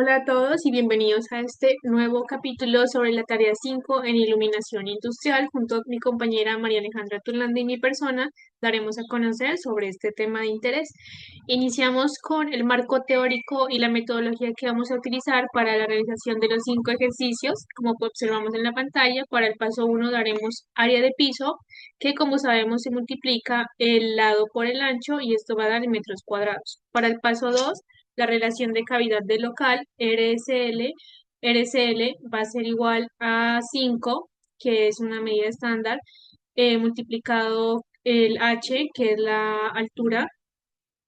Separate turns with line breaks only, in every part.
Hola a todos y bienvenidos a este nuevo capítulo sobre la tarea 5 en iluminación industrial. Junto a mi compañera María Alejandra Turlanda y mi persona daremos a conocer sobre este tema de interés. Iniciamos con el marco teórico y la metodología que vamos a utilizar para la realización de los 5 ejercicios. Como observamos en la pantalla, para el paso 1 daremos área de piso, que como sabemos se multiplica el lado por el ancho y esto va a dar en metros cuadrados. Para el paso 2 la relación de cavidad del local RSL va a ser igual a 5, que es una medida estándar, multiplicado el H, que es la altura,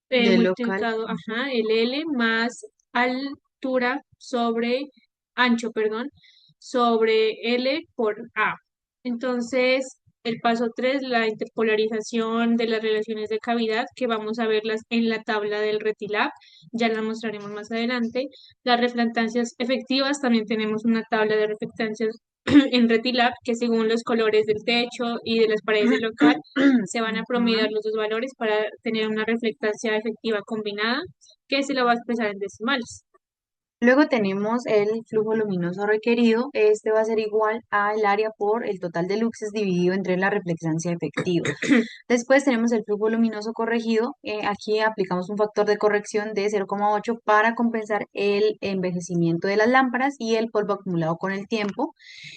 Del local.
multiplicado, el L más altura sobre, ancho, perdón, sobre L por A. Entonces, el paso 3 la interpolarización de las relaciones de cavidad, que vamos a verlas en la tabla del Retilab, ya la mostraremos más adelante. Las reflectancias efectivas, también tenemos una tabla de reflectancias en Retilab, que según los colores del techo y de las paredes del local, se van a promediar
Ujú.
los dos valores para tener una reflectancia efectiva combinada que se la va a expresar en decimales.
Luego tenemos el flujo luminoso requerido. Este va a ser igual al área por el total de luxes dividido entre la reflectancia efectiva. Después tenemos el flujo luminoso corregido. Aquí aplicamos un factor de corrección de 0,8 para compensar el envejecimiento de las lámparas y el polvo acumulado con el tiempo.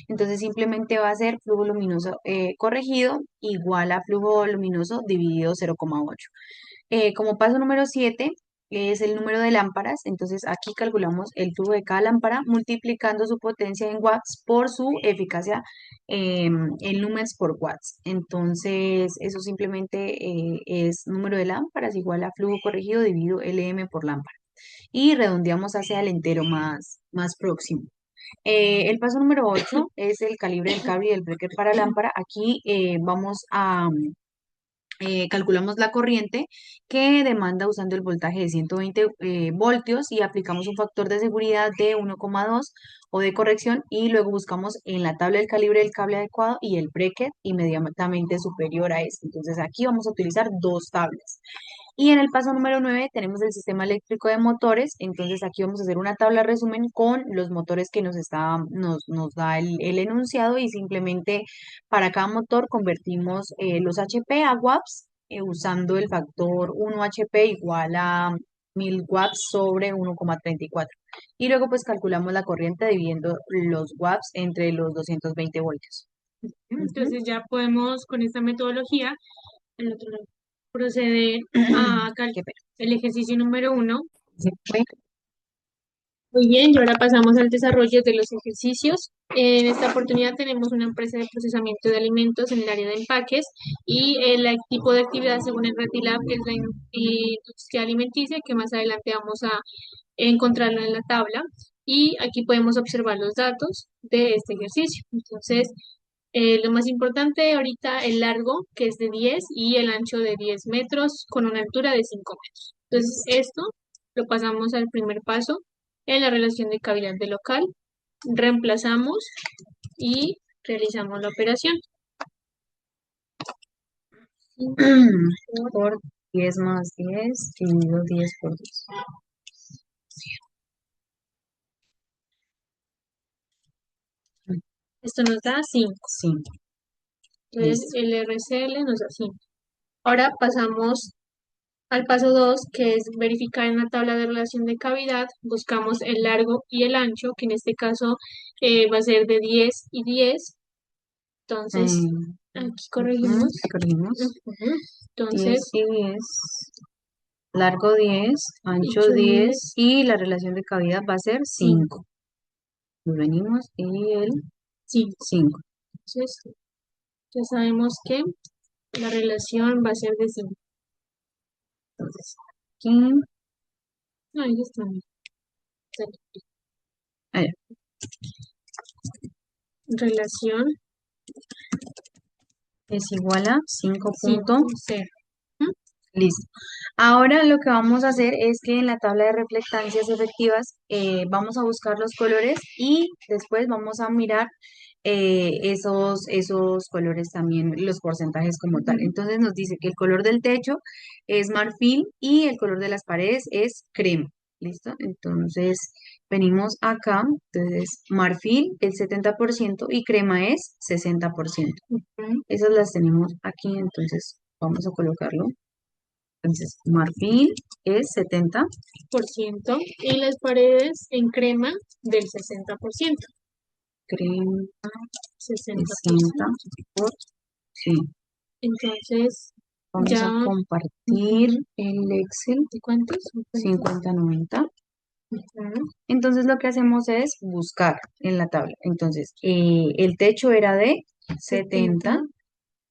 Entonces simplemente va a ser flujo luminoso corregido igual a flujo luminoso dividido 0,8. Como paso número 7 es el número de lámparas, entonces aquí calculamos el flujo de cada lámpara multiplicando su potencia en watts por su eficacia en lumens por watts. Entonces eso simplemente es número de lámparas igual a flujo corregido dividido LM por lámpara. Y redondeamos hacia el entero más próximo. El paso número 8 es el calibre del cable y del breaker para lámpara. Aquí vamos a calculamos la corriente que demanda usando el voltaje de 120 voltios y aplicamos un factor de seguridad de 1,2 o de corrección y luego buscamos en la tabla el calibre del cable adecuado y el breaker inmediatamente superior a este. Entonces aquí vamos a utilizar dos tablas. Y en el paso número 9 tenemos el sistema eléctrico de motores. Entonces aquí vamos a hacer una tabla resumen con los motores que nos da el enunciado y simplemente para cada motor convertimos los HP a watts usando el factor 1 HP igual a 1000 watts sobre 1,34. Y luego pues calculamos la corriente dividiendo los watts entre los 220 voltios. Ujú.
Entonces ya podemos con esta metodología el otro lado, proceder a
Qué pena.
el ejercicio número 1.
Se fue.
Muy bien, y ahora pasamos al desarrollo de los ejercicios. En esta oportunidad tenemos una empresa de procesamiento de alimentos en el área de empaques y el tipo de actividad según el Retilab, que es la industria alimenticia, que más adelante vamos a encontrarlo en la tabla. Y aquí podemos observar los datos de este ejercicio. Entonces, lo más importante ahorita, el largo, que es de 10 y el ancho de 10 metros con una altura de 5 metros. Entonces, esto lo pasamos al primer paso en la relación de cavidad de local. Reemplazamos y realizamos la operación.
Por 10 más 10 dividido 10 por 2.
Esto nos da 5.
Sí,
Entonces,
listo.
el RCL nos da 5. Ahora pasamos al paso 2, que es verificar en la tabla de relación de cavidad. Buscamos el largo y el ancho, que en este caso va a ser de 10 y 10. Entonces,
Eh,
aquí
ujú,
corregimos.
corregimos.
Ujú.
10
Entonces,
y 10, largo 10,
y
ancho 10
10,
y la relación de cavidad va a ser 5.
5.
Nos venimos y el
5.
5.
Entonces, ya sabemos que la relación va a ser de 5.
Entonces, aquí,
Ahí está.
allá.
Relación
Es igual a 5 punto.
5,0.
Listo. Ahora lo que vamos a hacer es que en la tabla de reflectancias efectivas vamos a buscar los colores y después vamos a mirar esos colores también, los porcentajes como tal. Entonces nos dice que el color del techo es marfil y el color de las paredes es crema. ¿Listo? Entonces, venimos acá, entonces, marfil el 70% y crema es 60%.
Ujú.
Esas las tenemos aquí, entonces vamos a colocarlo. Entonces, marfil es 70,
Por ciento y las paredes en crema del 60%.
crema 60
60%.
por, sí.
Entonces,
Vamos a
ya,
compartir
ujú,
el Excel
¿de cuántos?
50-90.
Ujú,
Entonces lo que hacemos es buscar en la tabla. Entonces, el techo era de
70
70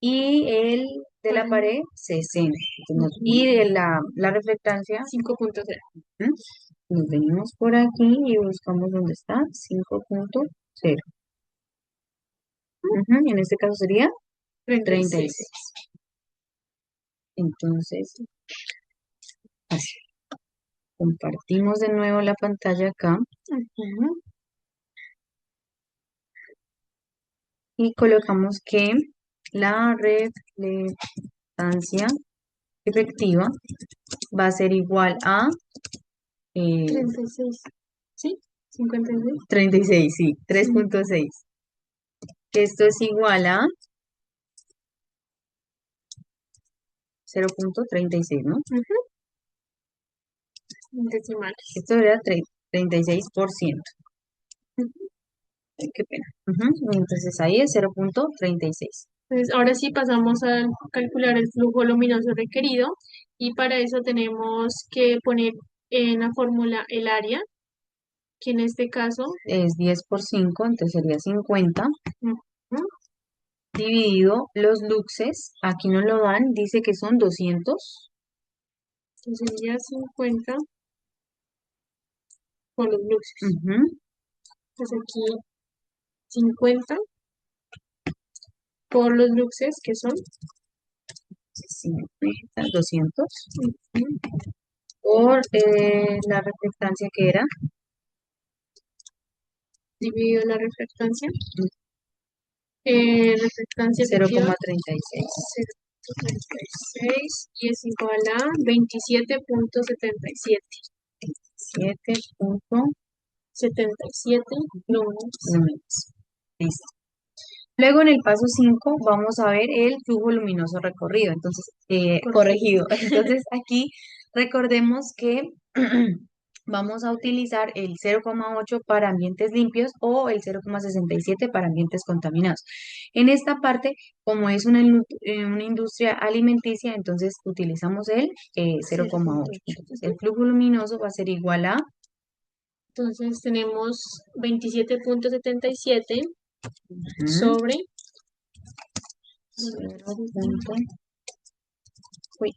y el de la
para
pared 60. Entonces, y
ujú,
de la reflectancia,
5.0.
¿m? Nos venimos por aquí y buscamos dónde está 5.0. En este caso sería
36.
36. Entonces, así. Compartimos de nuevo la pantalla acá
Ujú.
y colocamos que la reflectancia efectiva va a ser igual a
36. ¿Sí? 56.
36, sí,
Sí.
3.6. Esto es igual a 0.36, ¿no?
Ujú. Decimales.
Esto era 36%.
Ujú.
Ay, qué pena. Entonces ahí es 0.36.
Entonces, ahora sí pasamos a calcular el flujo luminoso requerido y para eso tenemos que poner en la fórmula el área, que en este caso,
Es 10 por 5, entonces sería 50.
ujú,
Dividido los luxes, aquí no lo dan, dice que son 200.
entonces sería 50 por los luxes.
Ujú,
Entonces aquí 50 por los luxes, que son
50, 200.
ujú,
Por la reflectancia que era
dividido la refractancia. Refractancia efectiva
0,36.
0.36 y es igual a 27.77.
7
77 lúmenes.
lúmenes. Listo. Luego en el paso 5 vamos a ver el flujo luminoso recorrido, entonces,
Correcto.
corregido. Entonces aquí recordemos que vamos a utilizar el 0,8 para ambientes limpios o el 0,67 para ambientes contaminados. En esta parte, como es una industria alimenticia, entonces utilizamos el 0,8.
0.8.
Entonces el flujo luminoso va a ser igual a
Entonces tenemos 27.77
ujú,
sobre
0. Uy,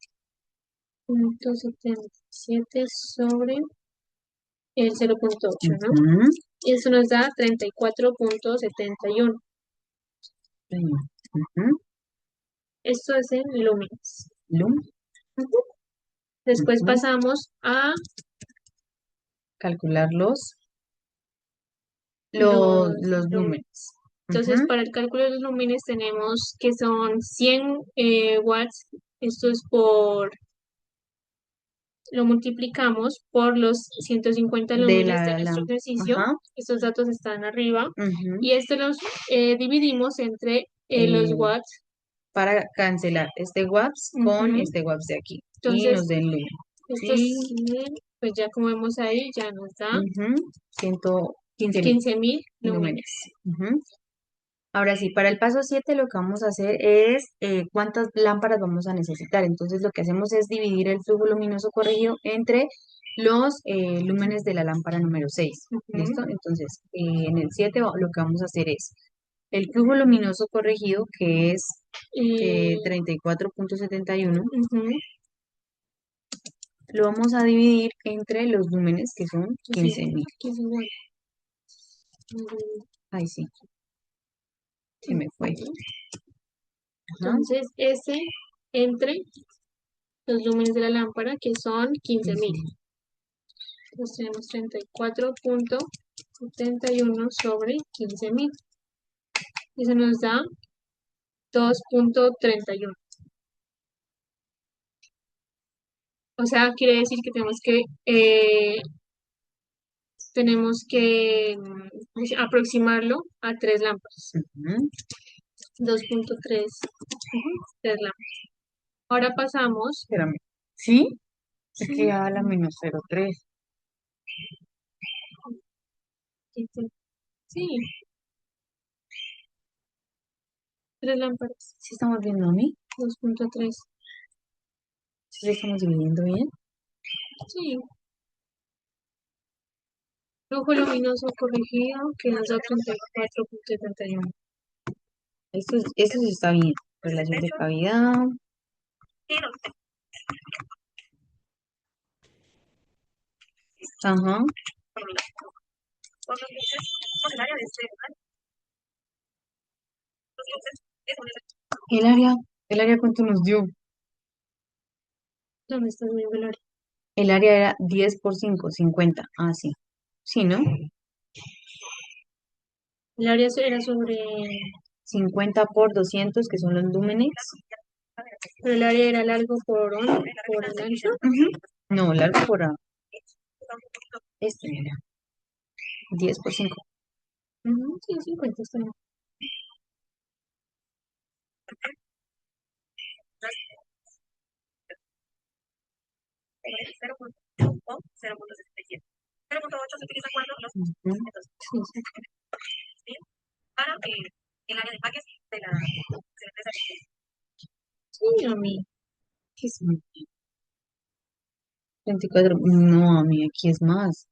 0.77 sobre el 0.8, ¿no?
ujú,
Y eso nos da 34.71.
ujú,
Esto es en lúmenes.
lum,
Ujú. Después
ujú.
pasamos a
Calcular
los
los
lúmenes.
números.
Entonces,
Ujú,
para el cálculo de los lúmenes tenemos que son 100 watts. Esto es lo multiplicamos por los 150
de
lúmenes de
la
nuestro
lámpara.
ejercicio.
Ajá.
Estos datos están arriba.
Ujú.
Y esto los dividimos entre los
Eh,
watts.
para cancelar este WAPS con
Ujú.
este WAPS de aquí. Y
Entonces,
nos den lumen.
estos
Y
100, pues ya como vemos ahí, ya nos da
ujú, 115.000
15.000
lúmenes.
lúmenes.
Ujú. Ahora sí, para el paso 7 lo que vamos a hacer es cuántas lámparas vamos a necesitar. Entonces lo que hacemos es dividir el flujo luminoso corregido entre los lúmenes de la lámpara número 6.
Ujú.
¿Listo? Entonces en el 7 lo que vamos a hacer es el flujo luminoso corregido, que es
Y
34.71,
ujú,
lo vamos a dividir entre los lúmenes, que son
sí,
15.000.
que es igual. Mm,
Ay, sí, se me fue. Ajá.
Entonces, ese entre los lúmenes de la lámpara, que son 15.000.
15.000.
Entonces tenemos 34.71 sobre 15.000. Eso nos da 2.31. O sea, quiere decir que tenemos que tenemos que aproximarlo a 3 lámparas.
Ujú.
2.3, 3 lámparas. Ahora pasamos,
Espérame. ¿Sí? Es que
sí,
ya va la -0,3.
sí, 3 lámparas,
¿Sí estamos viendo a mí?
2.3,
¿Sí estamos dividiendo bien?
sí. Flujo luminoso corregido que nos da 34.71.
Esto sí está bien. Relación de cavidad. Ajá. El área, el área cuánto nos dio.
¿Dónde estás viendo el área?
El área era 10 por 5, 50. Ah, sí. Sí, ¿no?
El área era sobre,
50 por 200, que son los lúmenes.
pero el área era largo por el ancho.
Ujú. No, largo por este, mira. 10 por 5.
Ujú, sí, 50 está bien.
Ujú.
Sí, sí. Sí, a mí.
¿Qué es? 34. No, a mí aquí es más.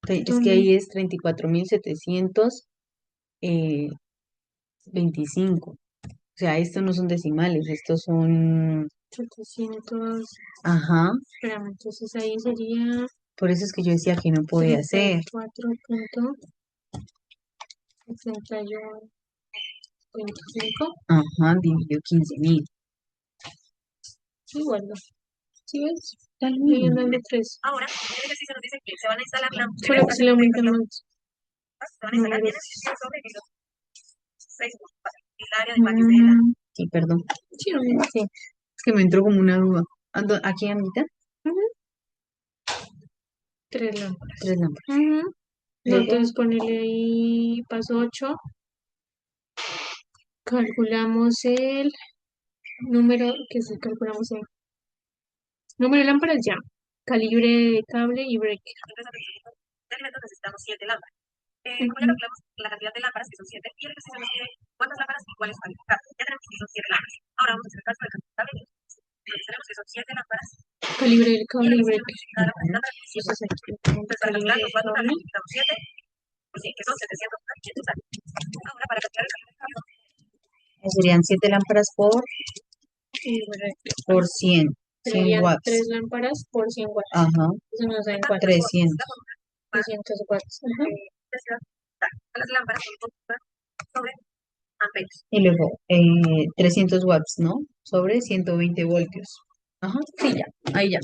Es que
¿Dónde?
ahí es 34.725. O sea, estos no son decimales, estos son...
700.
Ajá.
Espérame, entonces ahí sería
Por eso es que yo decía que no podía ser.
34.6125.
Ajá, dividido 15.000.
Igual no. ¿Sí ves?
Está lo
Le
mismo.
iban dando 3. Solo que se le aumentan los números.
Sí, perdón.
Sí, a mí.
Sí, es que me entró como una duda. Aquí a mitad,
Ujú. 3 lámparas.
3 lámparas.
Ujú. No,
Luego,
entonces ponele ahí paso 8. Calculamos el número, que se calculamos el número de lámparas ya. Calibre de cable y breaker. Ujú. Calibre del cable y breaker. Entonces aquí pongo calibre del cable
serían 7 lámparas
y breaker.
por 100. 100
Serían 3
watts.
lámparas por 100 watts.
Ajá,
Eso nos da en 4.
300.
300 watts. Ajá.
Y luego 300 watts, ¿no? Sobre 120 voltios. Ajá, sí, ya, ahí ya.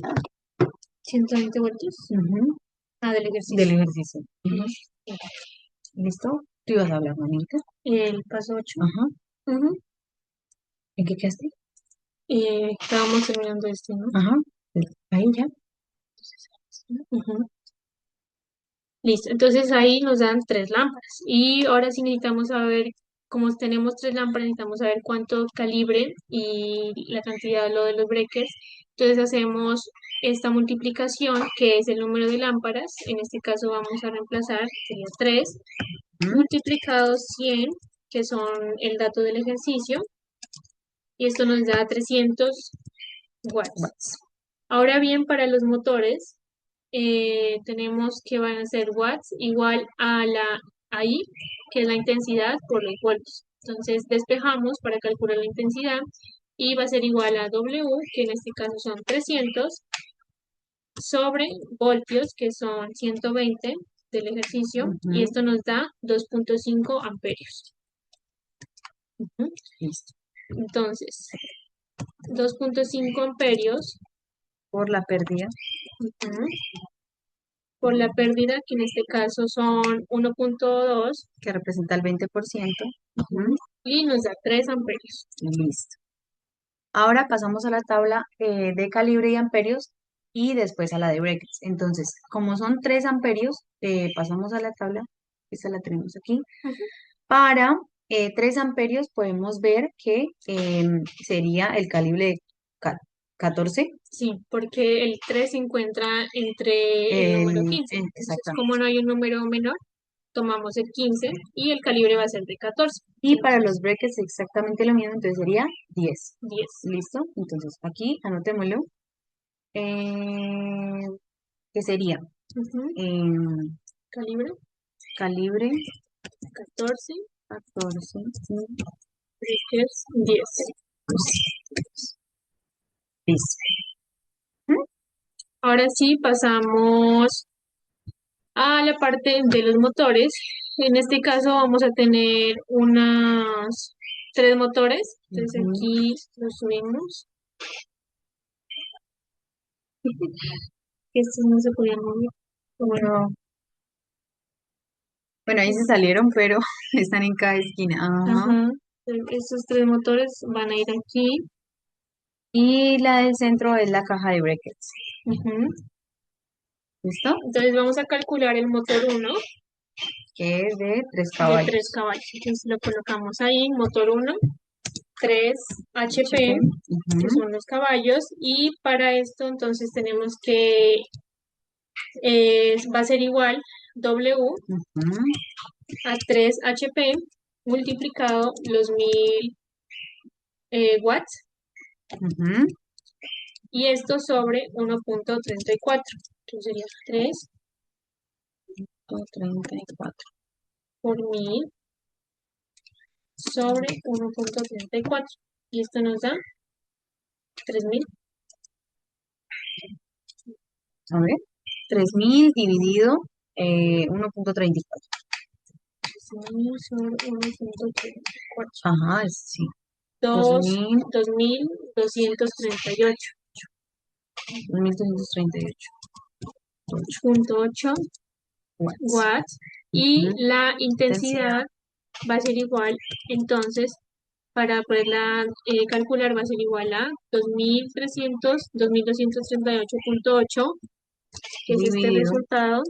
120 voltios.
Ujú.
Ah, del
Del
ejercicio.
ejercicio. Ujú. ¿Listo? Tú ibas a hablar, mamita.
El paso 8.
Ajá. ¿En qué quedaste?
Estábamos terminando este, ¿no?
Ajá. Ahí ya.
Ujú. Listo, entonces ahí nos dan 3 lámparas. Y ahora sí necesitamos saber, como tenemos 3 lámparas, necesitamos saber cuánto calibre y la cantidad lo de los breakers. Entonces hacemos esta multiplicación, que es el número de lámparas. En este caso vamos a reemplazar, sería 3,
Ujú.
multiplicado 100, que son el dato del ejercicio. Y esto nos da 300 watts.
Watts.
Ahora bien, para los motores, tenemos que van a ser watts igual a la I, que es la intensidad por los voltios. Entonces despejamos para calcular la intensidad y va a ser igual a W, que en este caso son 300, sobre voltios, que son 120 del ejercicio, y
Ujú.
esto nos da 2.5 amperios. Ujú.
Listo.
Entonces, 2.5 amperios,
Por la pérdida.
ujú, por la pérdida, que en este caso son 1.2,
Que representa el 20%.
ujú, y nos da 3 amperios.
Listo. Ahora pasamos a la tabla de calibre y amperios y después a la de breakers. Entonces, como son 3 amperios, pasamos a la tabla, esta la tenemos aquí.
Ujú.
Para 3 amperios podemos ver que sería el calibre de ca- 14.
Sí, porque el 3 se encuentra entre el número 15. Entonces,
Exactamente.
como no hay un número menor, tomamos el 15 y el calibre va a ser de 14.
Y para los
Entonces,
breakers exactamente lo mismo, entonces sería 10.
10.
¿Listo? Entonces aquí anotémoslo. Eh, ¿Qué sería?
Ujú.
Em,
Calibre
Calibre
14,
14.
breakers 10.
Listo. ¿Mm?
Ahora sí pasamos a la parte de los motores. En este caso vamos a tener unas 3 motores. Entonces
Ujú.
aquí los subimos. Estos no se podían mover. Bueno,
No. Bueno, ahí se salieron, pero están en cada esquina. Ajá.
ajá. Estos 3 motores van a ir aquí.
Y la del centro es la caja de breakers.
Ujú.
¿Listo?
Entonces vamos a calcular el motor 1
Que es de 3
de 3
caballos.
caballos. Entonces lo colocamos ahí, motor 1, 3
HP.
HP, que
Ujú,
son los caballos. Y para esto entonces tenemos que, va a ser igual W
ujú,
a 3 HP multiplicado los 1000 watts,
ujú.
y esto sobre 1.34. Entonces sería 3
34.
por 1000 sobre 1.34. Y esto nos da 3000.
A ver. 3000 dividido 1.34.
3000 sobre 1.34.
Ajá, sí. Dos
Dos,
mil
2238.
2238.
8.8
Watts.
watts. Y
Ujú.
la
Densidad.
intensidad va a ser igual, entonces, para poderla calcular, va a ser igual a 2238.8, que es este
Dividido
resultado,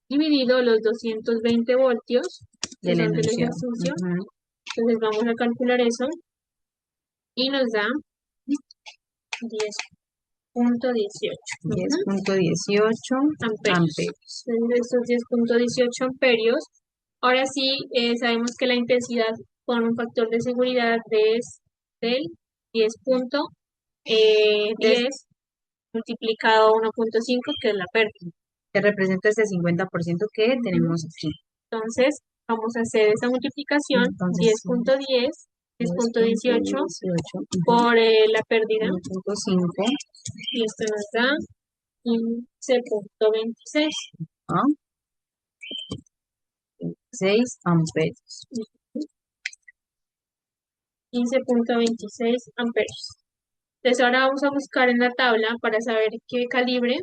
dividido los 220 voltios, que
del
son del
enunciado.
ejercicio.
Ujú.
Entonces vamos a calcular eso y nos da 10.18
diez punto dieciocho
amperios.
amperes.
Entonces, estos 10.18 amperios. Ahora sí, sabemos que la intensidad con un factor de seguridad es del 10.10 multiplicado 1.5, que es la pérdida.
Que representa ese 50% que
Ujú.
tenemos aquí.
Entonces, vamos a hacer esa multiplicación,
Entonces,
10.10,
diez punto
10.18
dieciocho
por la pérdida,
1.5,
y esto nos da 15.26.
6 amperios.
15.26 amperios. Entonces ahora vamos a buscar en la tabla para saber qué calibre.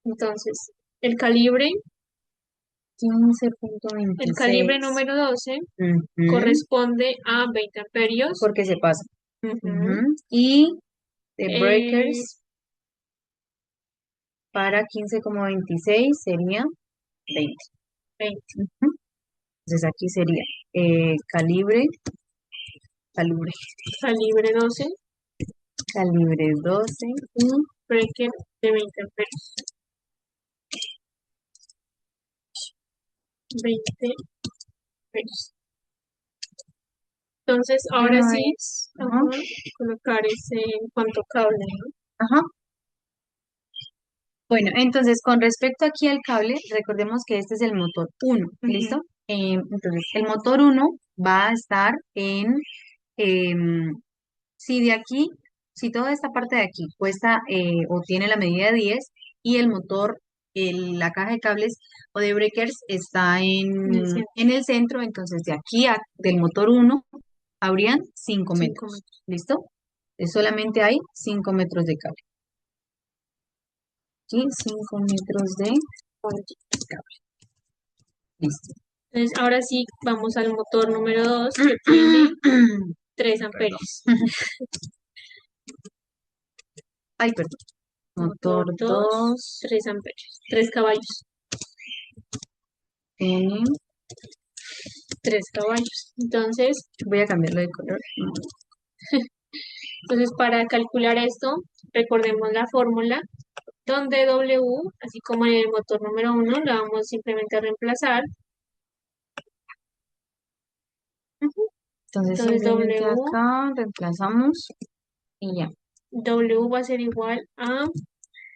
Entonces, el calibre,
quince punto
el calibre
veintiséis
número 12
Ujú,
corresponde a 20 amperios.
porque se pasa.
Ujú.
Ujú. Y de
Eh,
breakers para 15,26 sería 20.
20.
Ujú. Entonces aquí sería calibre,
Calibre 12,
calibre 12 y
breaker de 20 amperios. 20 amperios. Entonces, ahora
uno
sí,
es, ajá,
vamos a colocar ese en cuanto cable, ¿no?
ajá. Bueno, entonces con respecto aquí al cable, recordemos que este es el motor uno,
Ujú.
¿listo? Entonces, el motor uno va a estar em, si de aquí, si toda esta parte de aquí cuesta o tiene la medida de 10 y el motor, la caja de cables o de breakers está
En el centro,
en el centro, entonces de aquí del motor uno habrían 5
5
metros,
metros.
¿listo? Solamente hay 5 metros de cable. Aquí 5 metros de cable. Listo.
Entonces, ahora sí, vamos al motor número 2 que tiene 3
Perdón.
amperios.
Ay, perdón.
Motor
Motor
2,
2
3 amperios, 3 caballos,
tiene,
3 caballos.
voy a cambiarlo de color.
Entonces, para calcular esto, recordemos la fórmula donde W, así como en el motor número 1, la vamos simplemente a reemplazar.
Ujú. Entonces
Entonces,
simplemente acá reemplazamos y ya.
W va a ser igual a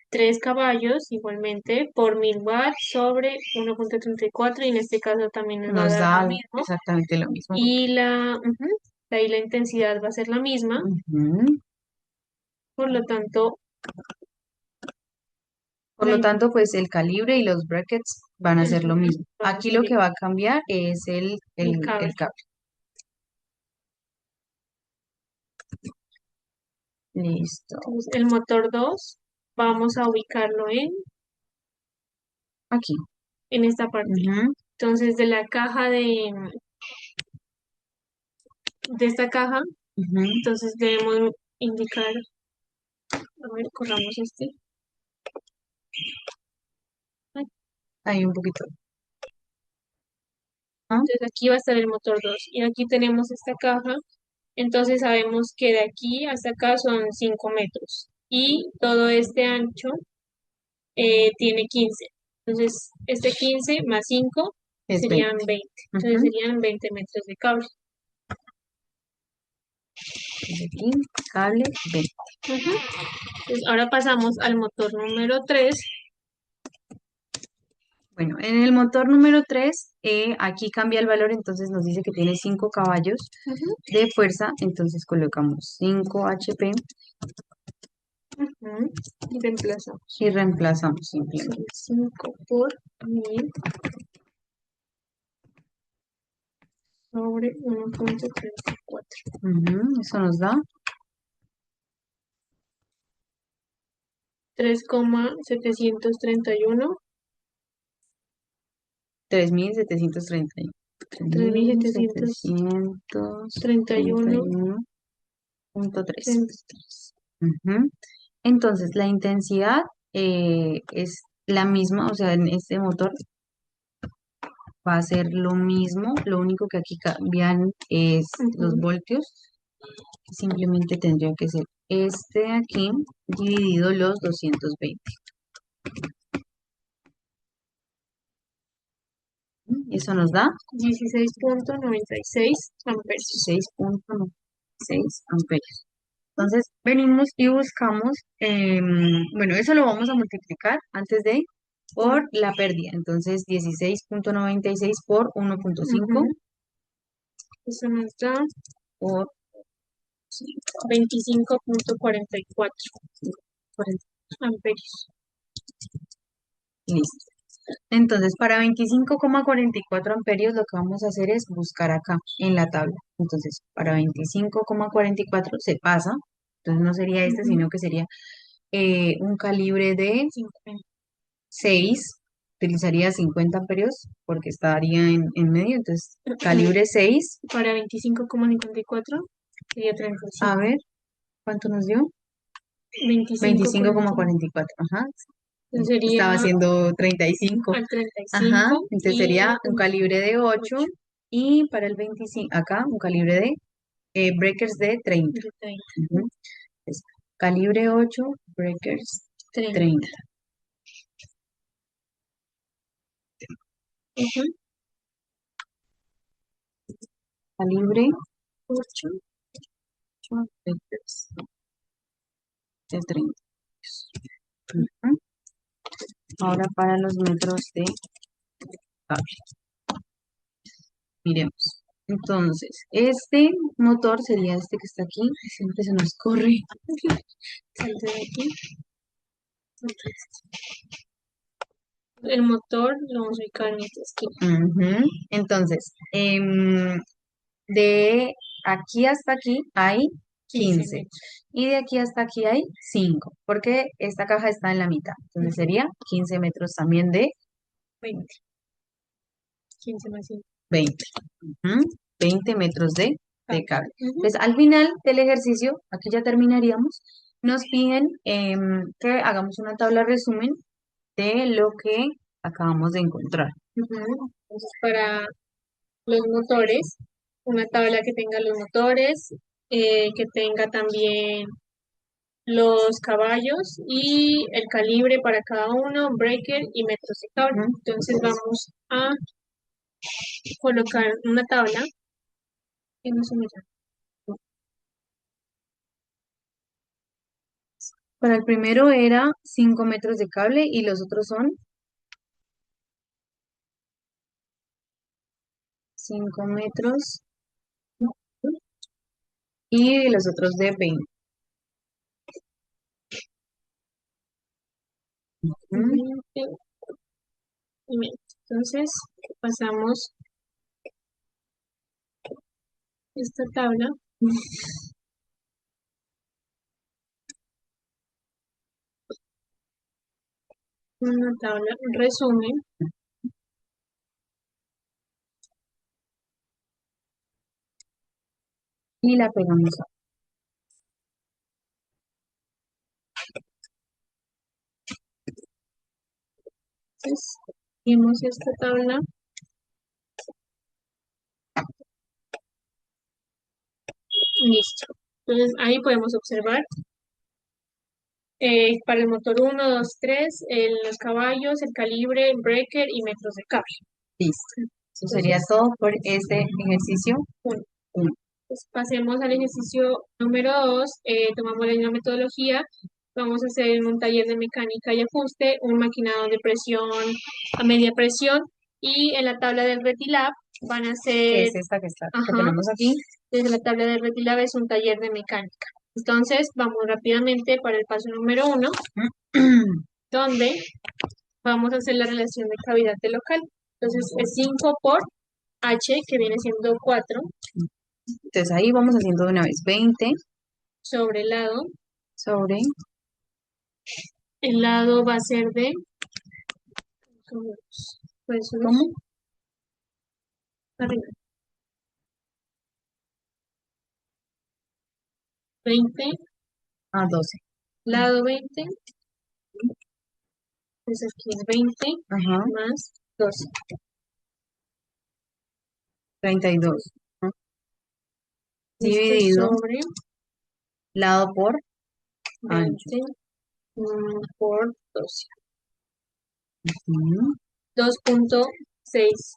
3 caballos, igualmente, por 1000 watts sobre 1,34 y en este caso también nos va a
Nos
dar lo
da
mismo.
exactamente lo mismo.
Y ahí la intensidad va a ser la misma,
Ujú.
por lo tanto,
Por
la
lo
in-
tanto, pues el calibre y los brackets van a ser lo
ujú,
mismo.
van a
Aquí
ser
lo que va a cambiar es
el cable.
el cable. Listo.
Entonces, el motor 2 vamos a ubicarlo
Aquí.
en esta parte.
Ujú,
Entonces, de la caja de esta caja,
ujú.
entonces debemos indicar, a ver, corramos este. Ay,
Ahí un poquito. ¿No?
entonces aquí va a estar el motor 2 y aquí tenemos esta caja. Entonces sabemos que de aquí hasta acá son 5 metros y todo este ancho tiene 15. Entonces, este 15 más 5
Es
serían
20.
20. Entonces
Ujú.
serían 20 metros de cable.
Desde aquí, cable 20.
Ujú. Entonces, ahora pasamos al motor número 3.
Bueno, en el motor número 3, aquí cambia el valor, entonces nos dice que tiene 5 caballos de fuerza, entonces colocamos 5 HP
Y reemplazamos.
y reemplazamos simplemente.
5 por 1000 sobre 1,34.
Ujú, eso nos da
3,731.
3.731.
Tres mil
mil
setecientos
setecientos
treinta y
treinta y
uno
uno punto tres.
33.
Ujú. Entonces, la intensidad es la misma, o sea, en este motor va a ser lo mismo, lo único que aquí cambian es los
Ujú.
voltios, que simplemente tendría que ser este aquí dividido los 220. Eso nos da
16,96 amperios.
6.96 amperios. Entonces, venimos y buscamos, bueno, eso lo vamos a multiplicar antes de por la pérdida. Entonces, 16.96 por 1.5
Ujú. Eso nos da
por
25,44
40.
amperios.
Listo. Entonces, para 25,44 amperios lo que vamos a hacer es buscar acá en la tabla. Entonces, para 25,44 se pasa. Entonces, no sería este,
Ujú.
sino que sería un calibre de
50.
6. Utilizaría 50 amperios porque estaría en medio. Entonces, calibre 6.
Para 25,54 sería
A
35.
ver, ¿cuánto nos dio?
25,44.
25,44. Ajá.
Entonces
Estaba
sería
haciendo 35.
al
Ajá.
35
Entonces
y
sería un calibre de 8
8
y para el 25, acá un calibre de breakers de 30.
de 30.
Ujú. Entonces, calibre 8, breakers
30.
30.
Ujú.
Calibre
8.
8, breakers de 30. Ujú. Ahora para los metros de cable. Miremos. Entonces, este motor sería este que está aquí. Siempre se nos corre.
Salte de aquí. El motor lo vamos a ubicar en esta esquina.
Ujú. Entonces, de aquí hasta aquí hay
15
15
metros.
y de aquí hasta aquí hay 5 porque esta caja está en la mitad. Entonces
Ujú.
sería 15 metros también de
20. 15 más 5.
20. Ujú. 20 metros de
Cable.
cable.
Ujú.
Entonces, al final del ejercicio, aquí ya terminaríamos. nos piden que hagamos una tabla resumen de lo que acabamos de encontrar.
Ujú. Entonces, para los motores, una tabla que tenga los motores, que tenga también los caballos y el calibre para cada uno, breaker y metros de cable.
Ujú.
Entonces vamos a colocar una tabla que nos unirá.
Para el primero era 5 metros de cable y los otros son 5 metros y los otros de 20. Ujú.
20 y medio. Entonces pasamos esta tabla, una tabla resumen,
Y la pegamos.
entonces vimos esta tabla, listo. Entonces ahí podemos observar para el motor 1, 2, 3 los caballos, el calibre, el breaker y metros de cable.
Listo. Eso sería
Entonces,
todo por este ejercicio.
bueno,
Uno.
pues pasemos al ejercicio número 2. Tomamos la misma metodología. Vamos a hacer en un taller de mecánica y ajuste un maquinado de presión a media presión y en la tabla del Retilab van a
Que
ser,
es esta que
ajá,
tenemos aquí.
desde la tabla del Retilab es un taller de mecánica. Entonces, vamos rápidamente para el paso número 1, donde vamos a hacer la relación de cavidad de local. Entonces, es 5 por H, que viene siendo 4,
Entonces ahí vamos haciendo de una vez 20
sobre el lado.
sobre,
El lado va a ser de, pues,
¿cómo?
arriba, 20,
A 12.
lado 20, pues aquí es 20
Ajá,
más 12.
32. Ajá.
Esto
Dividido
sobre
lado por ancho.
20 por 12.
Ujú.
2.6.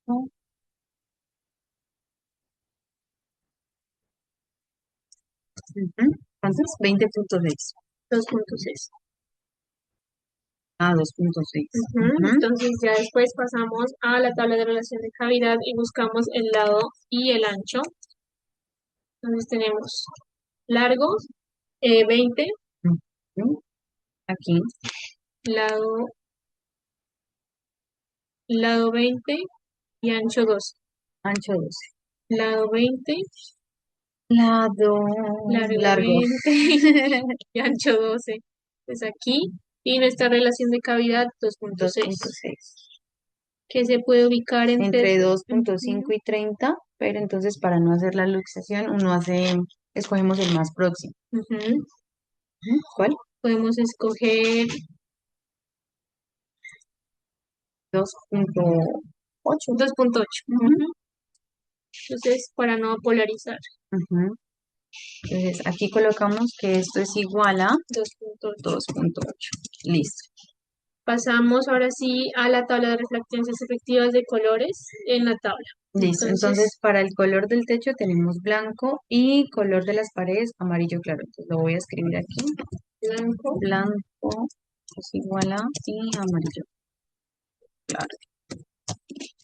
Ujú. Entonces, 20.6.
2.6.
A 2.6.
Entonces ya después pasamos a la tabla de relación de cavidad y buscamos el lado y el ancho. Entonces tenemos largo 20,
Aquí,
lado, lado 20 y ancho 12.
ancho 12.
Lado 20,
Lado
largo
largo.
20 y ancho 12. Pues aquí, y nuestra relación de cavidad 2.6,
2.6.
que se puede ubicar entre...
Entre 2.5
Ujú,
y 30, pero entonces para no hacer la luxación, escogemos el más próximo.
ujú.
Ujú. ¿Cuál?
Podemos escoger
2.8.
2.8.
Ujú,
Entonces, para no polarizar,
ujú. Entonces aquí colocamos que esto es igual a
2.8.
2.8. Listo.
Pasamos ahora sí a la tabla de refractancias efectivas de colores en la tabla.
Listo. Entonces
Entonces,
para el color del techo tenemos blanco y color de las paredes amarillo claro. Entonces lo voy a escribir aquí.
blanco.
Blanco es igual a y amarillo claro.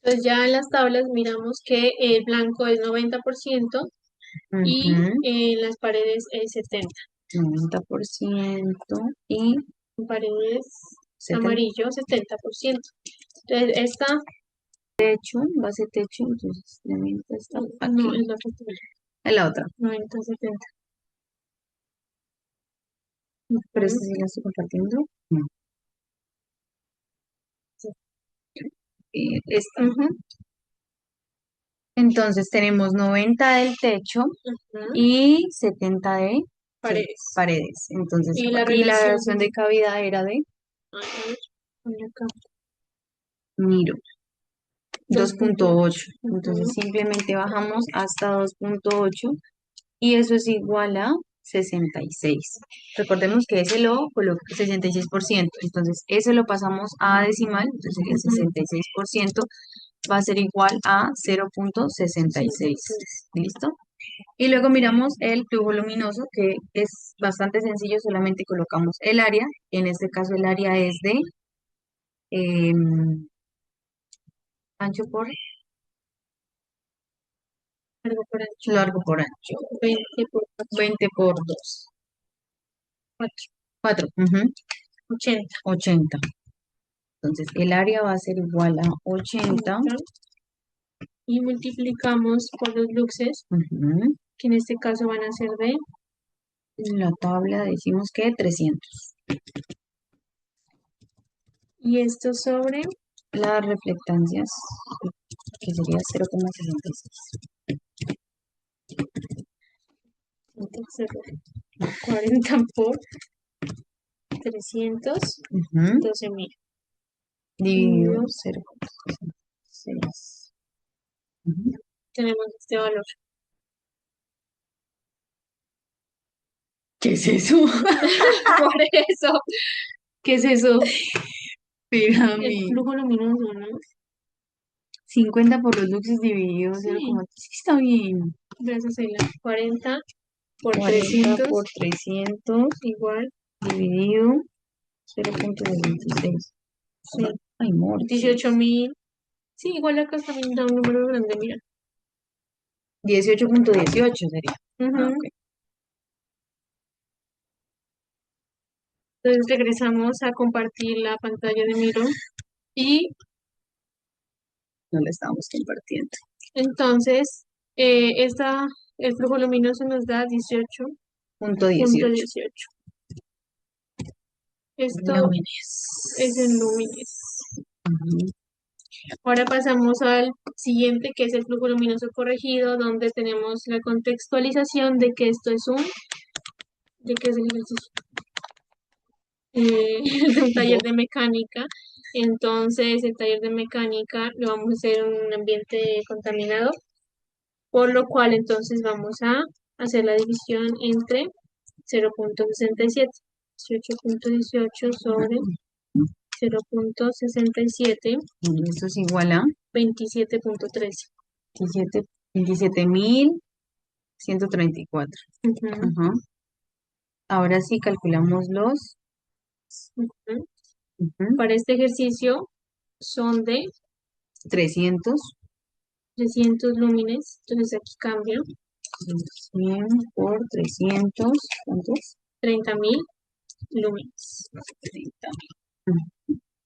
Entonces ya en las tablas miramos que el blanco es 90% y
Ujú.
en las paredes es 70.
90% y
En paredes
70.
amarillo 70%. Entonces esta
Techo, base techo, entonces la mitad está aquí.
no es la factura,
En la otra.
90-70.
Pero esta sí la estoy compartiendo. No. Esta.
Ujú.
Entonces tenemos 90 del techo
Ujú.
y 70 de
Paredes.
paredes. Entonces,
Y la
y la
relación,
relación de cavidad era de,
a ver, ponle acá,
miro,
2.8.
2.8. Entonces
Ujú.
simplemente bajamos hasta 2.8 y eso es igual a 66. Recordemos que ese lo coloca 66%. Entonces, ese lo pasamos a decimal, entonces sería
Ujú.
66%, va a ser igual a 0.66.
66.
¿Listo? Y luego miramos el flujo luminoso, que es bastante sencillo, solamente colocamos el área. En este caso el área es de em, ancho por
Largo por ancho.
largo por ancho.
20 por
20 por 2.
4.
4.
80.
80. Entonces el área va a ser igual a 80.
Y multiplicamos por los luxes,
Ujú.
que en este caso van a ser de,
La tabla decimos que 300.
y esto sobre
Las reflectancias, que sería 0.66.
40 por 300,
Ujú.
12.000.
Dividido 0.66.
Tenemos este valor.
¿Qué es eso?
Por eso, ¿qué es eso? El
Píramide.
flujo luminoso, ¿no?
50 por los luxes dividido
Sí,
0,3. Sí, está bien.
gracias a la 40 por
40
300
por 300
igual,
dividido 0.26.
sí,
Ay, morchis.
18.000. Sí, igual acá también da un número grande, mira.
18.18 sería. Ah,
Ujú.
ok.
Entonces regresamos a compartir la pantalla de Miro y
No la estábamos compartiendo.
entonces el flujo luminoso nos da 18
Punto
punto
18.
18. Esto es en
Lúmenes.
lúmenes.
Ujú.
Ahora pasamos al siguiente, que es el flujo luminoso corregido, donde tenemos la contextualización de que esto es de que es el ejercicio, de un taller de mecánica. Entonces, el taller de mecánica lo vamos a hacer en un ambiente contaminado, por lo cual entonces vamos a hacer la división entre 0.67, 18.18 sobre 0.67,
Y esto es igual a
27.13.
27.134.
Ujú,
Ajá. Ahora sí calculamos los.
ujú.
Ujú.
Para este ejercicio son de
300.
300 lúmenes, entonces aquí cambia
100 por 300. ¿Cuántos?
30.000 lúmenes.
30.000.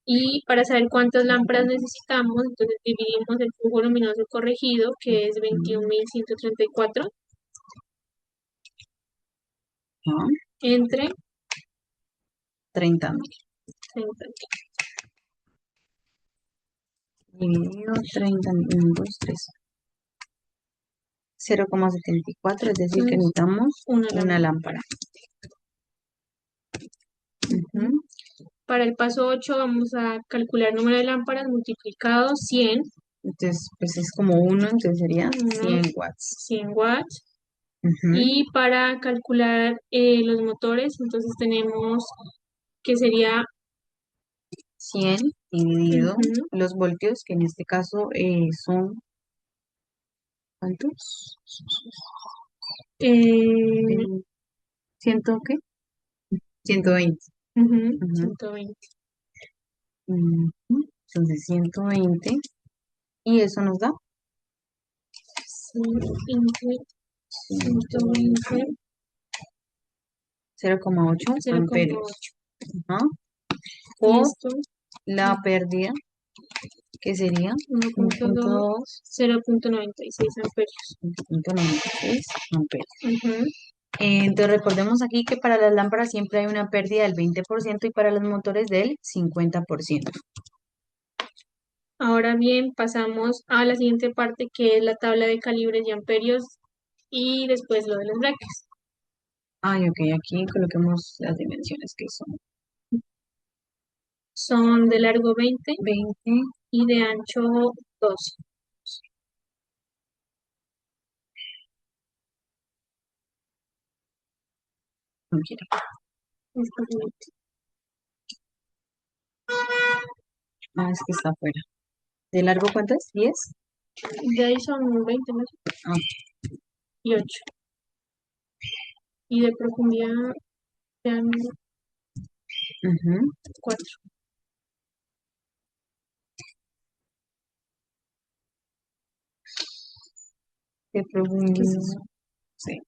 Y para saber cuántas lámparas necesitamos, entonces dividimos el flujo luminoso corregido, que es 21.134,
Ajá.
entre
30.000.
30.000.
Dividido 30.000. 1, 2, 3. 0,74, es decir, que
Entonces,
necesitamos
una
una
lámpara.
lámpara. Ujú.
Para el paso 8 vamos a calcular el número de lámparas multiplicado 100,
Entonces, pues es como 1, entonces sería
unos
100 watts.
100 watts.
Ujú.
Y para calcular los motores, entonces tenemos que sería
100 dividido
ujú,
los voltios, que en este caso son, ¿cuántos?
eh,
Eh, ¿Ciento qué? 120.
ujú,
Ujú.
120.
Ujú. Entonces 120 y eso nos da
Sí, entre 120,
0,8 amperios.
0,8.
Ajá.
Y
Por
esto,
la pérdida, que sería
1.2,
1.2,
0.96 amperios.
1.96 amperios.
Ujú.
Entonces recordemos aquí que para las lámparas siempre hay una pérdida del 20% y para los motores del 50%.
Ahora bien, pasamos a la siguiente parte que es la tabla de calibres y amperios y después lo de los brackets.
Ay, ok, aquí coloquemos las dimensiones que son
Son de largo 20
20.
y de ancho 12.
No quiero. Ah, es que está afuera. ¿De largo cuánto es? 10.
De ahí son 20 más
Ah,
y 8. Y de profundidad sean
ujú.
4.
De
¿Qué es
profundidad.
eso?
Sí.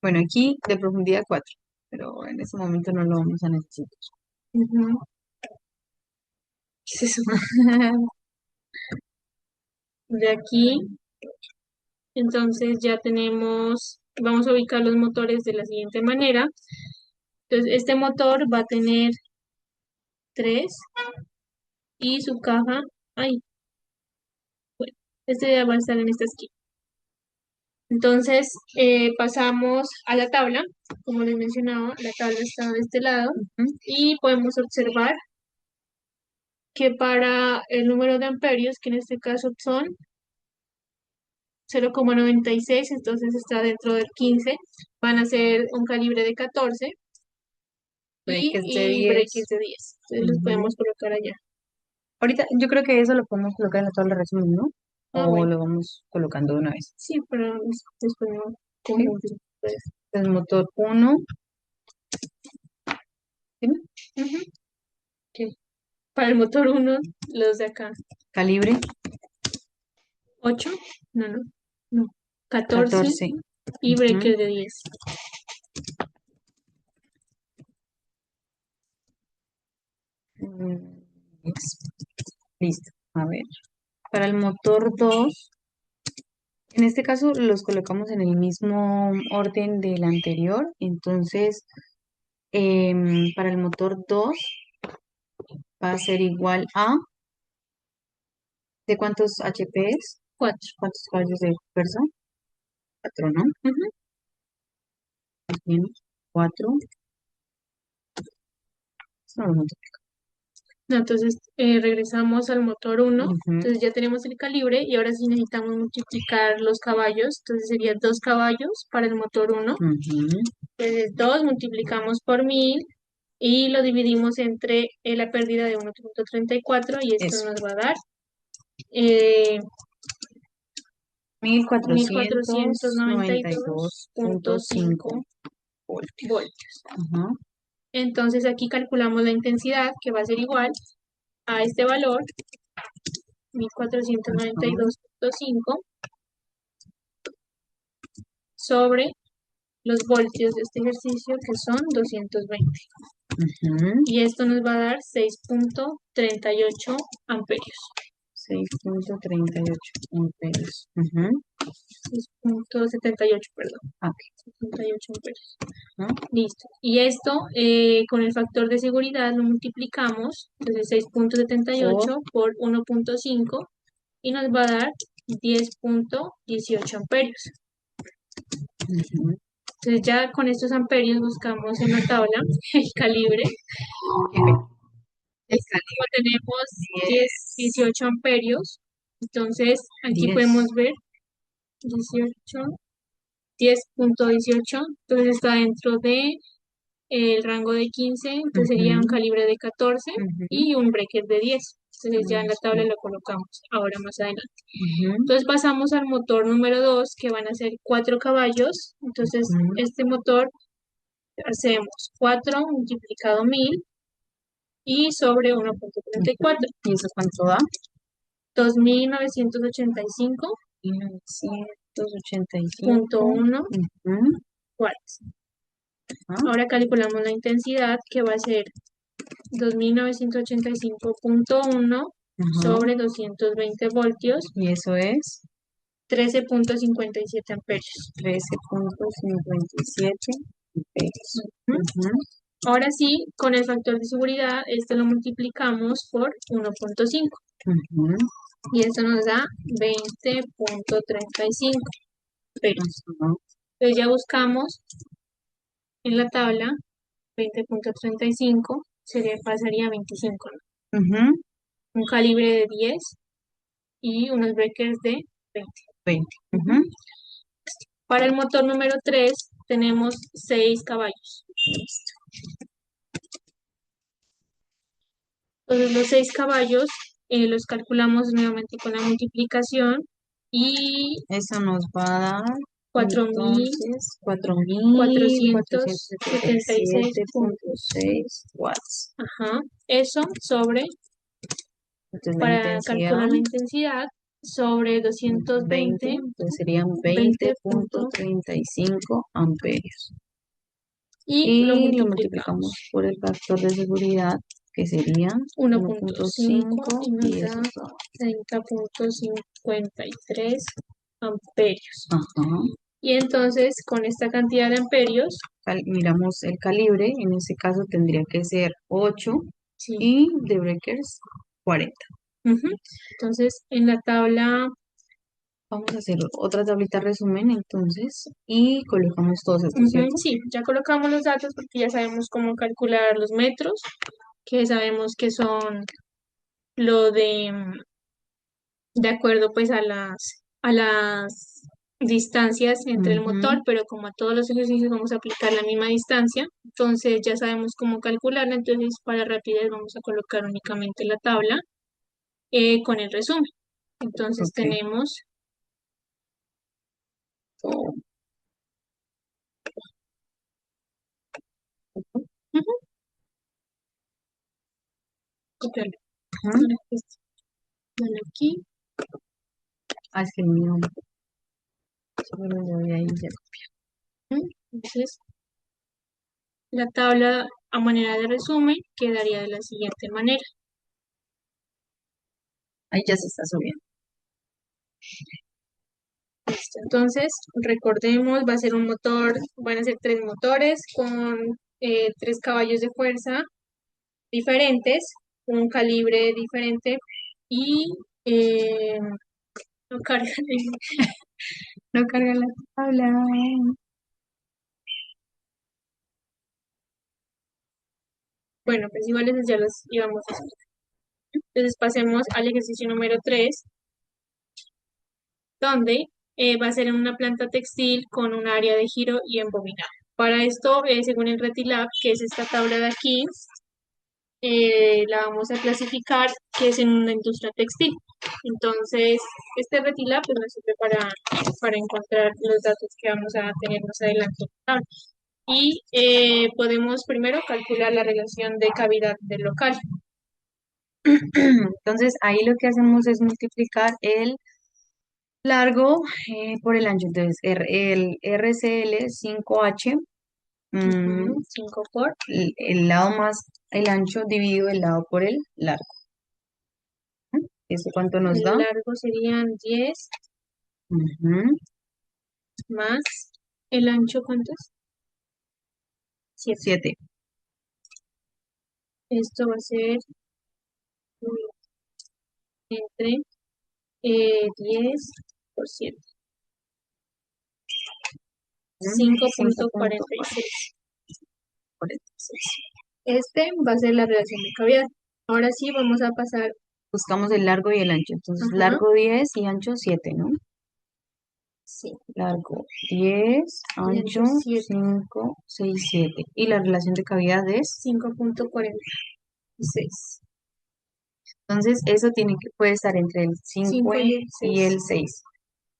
Bueno, aquí de profundidad 4, pero en este momento no lo vamos a necesitar.
Ujú. ¿Qué es eso? De aquí, entonces ya tenemos, vamos a ubicar los motores de la siguiente manera. Entonces, este motor va a tener 3 y su caja, ay, bueno, este ya va a estar en esta esquina. Entonces, pasamos a la tabla, como les mencionaba, la tabla está de este lado
Ujú.
y podemos observar que para el número de amperios, que en este caso son 0,96, entonces está dentro del 15, van a ser un calibre de 14
Breakers de
y
10.
breakers de 10. Entonces los
Ujú.
podemos colocar allá.
Ahorita yo creo que eso lo podemos colocar en la tabla de resumen, ¿no?
Ah,
O
bueno,
lo vamos colocando de una vez.
sí, pero después no
¿Sí?
confundir. Pues,
El motor 1. Dime.
ujú, ok. Para el motor 1, los de acá,
Calibre
8, no, 14
14.
y
Ujú.
breaker de 10.
Mm, Listo. A ver. Para el motor 2, en este caso los colocamos en el mismo orden del anterior. Entonces, para el motor 2 va a ser igual a, ¿de cuántos HP es?
4.
¿Cuántos caballos de fuerza? 4, ¿no?
Ujú.
Bien, 4. No, no,
No, entonces regresamos al motor 1.
ujú,
Entonces ya tenemos el calibre y ahora sí necesitamos multiplicar los caballos. Entonces sería 2 caballos para el motor 1.
ujú.
Entonces 2 multiplicamos por 1000 y lo dividimos entre la pérdida de 1,34 y esto
Eso.
nos va a dar eh,
mil
mil cuatrocientos
cuatrocientos
noventa y
noventa y
dos
dos
punto
punto
cinco
cinco voltios.
voltios.
Ajá.
Entonces aquí calculamos la intensidad que va a ser igual a este valor, mil cuatrocientos noventa y
Ajá.
dos punto cinco sobre los voltios de este ejercicio que son 220.
Ujú.
Y esto nos va a dar 6,38 amperios.
6,38 amperios. Ujú.
6,78, perdón.
Ah, ok.
78 amperios.
Ajá.
Listo. Y esto con el factor de seguridad lo multiplicamos, entonces 6,78 por 1,5 y nos va a dar 10,18 amperios.
Ujú.
Entonces ya con estos amperios buscamos en la tabla el calibre.
El
Como tenemos 10,
calibre
18 amperios, entonces aquí
10.
podemos ver 18, 10,18, entonces está dentro de el rango de 15, entonces sería un
Ujú,
calibre de 14
ujú.
y un breaker de 10. Entonces ya en la tabla
Sí.
lo colocamos ahora más adelante.
Ujú,
Entonces pasamos al motor número 2 que van a ser 4 caballos. Entonces
ujú,
este motor hacemos 4 multiplicado 1000 y sobre 1,34.
¿Y eso cuánto da?
2,985,1
1985. Ujú.
watts.
Ajá,
Ahora calculamos la intensidad que va a ser 2,985,1
ajá.
sobre 220 voltios,
Y eso es
13,57 amperios.
13,57 amperios.
Ujú.
Ujú.
Ahora sí, con el factor de seguridad, este lo multiplicamos por 1.5
Ujú,
y esto nos da 20.35 amperios.
ujú,
Entonces ya buscamos en la tabla 20.35 pasaría a 25, ¿no?
ujú,
Un calibre de 10 y unos breakers de 20.
20.
Ujú.
Ujú.
Para el motor número 3 tenemos 6 caballos. Listo. Entonces los 6 caballos los calculamos nuevamente con la multiplicación y
Eso nos va a dar
cuatro mil
entonces 4.477.6 watts.
Ajá. Eso sobre,
Entonces la
para
intensidad
calcular la intensidad, sobre
20,
220,
entonces serían
20
20.35 amperios.
y lo
Y lo multiplicamos
multiplicamos.
por el factor de seguridad, que sería
1.5
1.5
y nos
y eso
da
da.
30.53 amperios.
Ajá.
Y entonces con esta cantidad de amperios,
Miramos el calibre, en este caso tendría que ser 8
sí.
y de breakers 40.
Ujú. Entonces en la tabla,
Vamos a hacer otra tablita resumen entonces y colocamos todos estos,
ujú,
¿cierto?
sí, ya colocamos los datos porque ya sabemos cómo calcular los metros, que sabemos que son lo de acuerdo pues a las distancias entre el
Ujú,
motor, pero como a todos los ejercicios vamos a aplicar la misma distancia, entonces ya sabemos cómo calcularla, entonces para rapidez vamos a colocar únicamente la tabla con el resumen. Entonces
ok.
tenemos, ujú, copiarlo.
Ujú.
Dale aquí,
Ah, es que el mío, solo le doy ahí ya.
ujú. Entonces la tabla a manera de resumen quedaría de la siguiente manera.
Ahí ya se está subiendo.
Listo. Entonces, recordemos, va a ser un motor, van a ser 3 motores con 3 caballos de fuerza diferentes, un calibre diferente y no carga
No carga la tabla.
bueno, pues igual esos ya los íbamos a hacer. Entonces pasemos al ejercicio número 3 donde va a ser en una planta textil con un área de giro y embobinado. Para esto, según el Retilab, que es esta tabla de aquí, la vamos a clasificar que es en una industria textil. Entonces, este Retilab pues, nos sirve para encontrar los datos que vamos a tener más adelante. Y podemos primero calcular la relación de cavidad del local.
Entonces ahí lo que hacemos es multiplicar el largo por el ancho. Entonces el RCL 5H, mm,
5 por.
el lado más el ancho dividido el lado por el largo. ¿Eso cuánto nos
El
da?
largo serían 10
Ujú,
más el ancho, ¿cuántos? 7.
7.
Esto va a ser entre 10 por 7. 5.46.
5.46.
Este va a ser la relación de cavidad. Ahora sí vamos a pasar,
Buscamos el largo y el ancho. Entonces
ajá,
largo 10 y ancho 7, ¿no?
sí,
Largo 10,
y
ancho
ancho 7,
5, 6, 7. Y la relación de cavidad es,
5.46.
entonces eso puede estar entre el 5
5 y el
y
6.
el 6.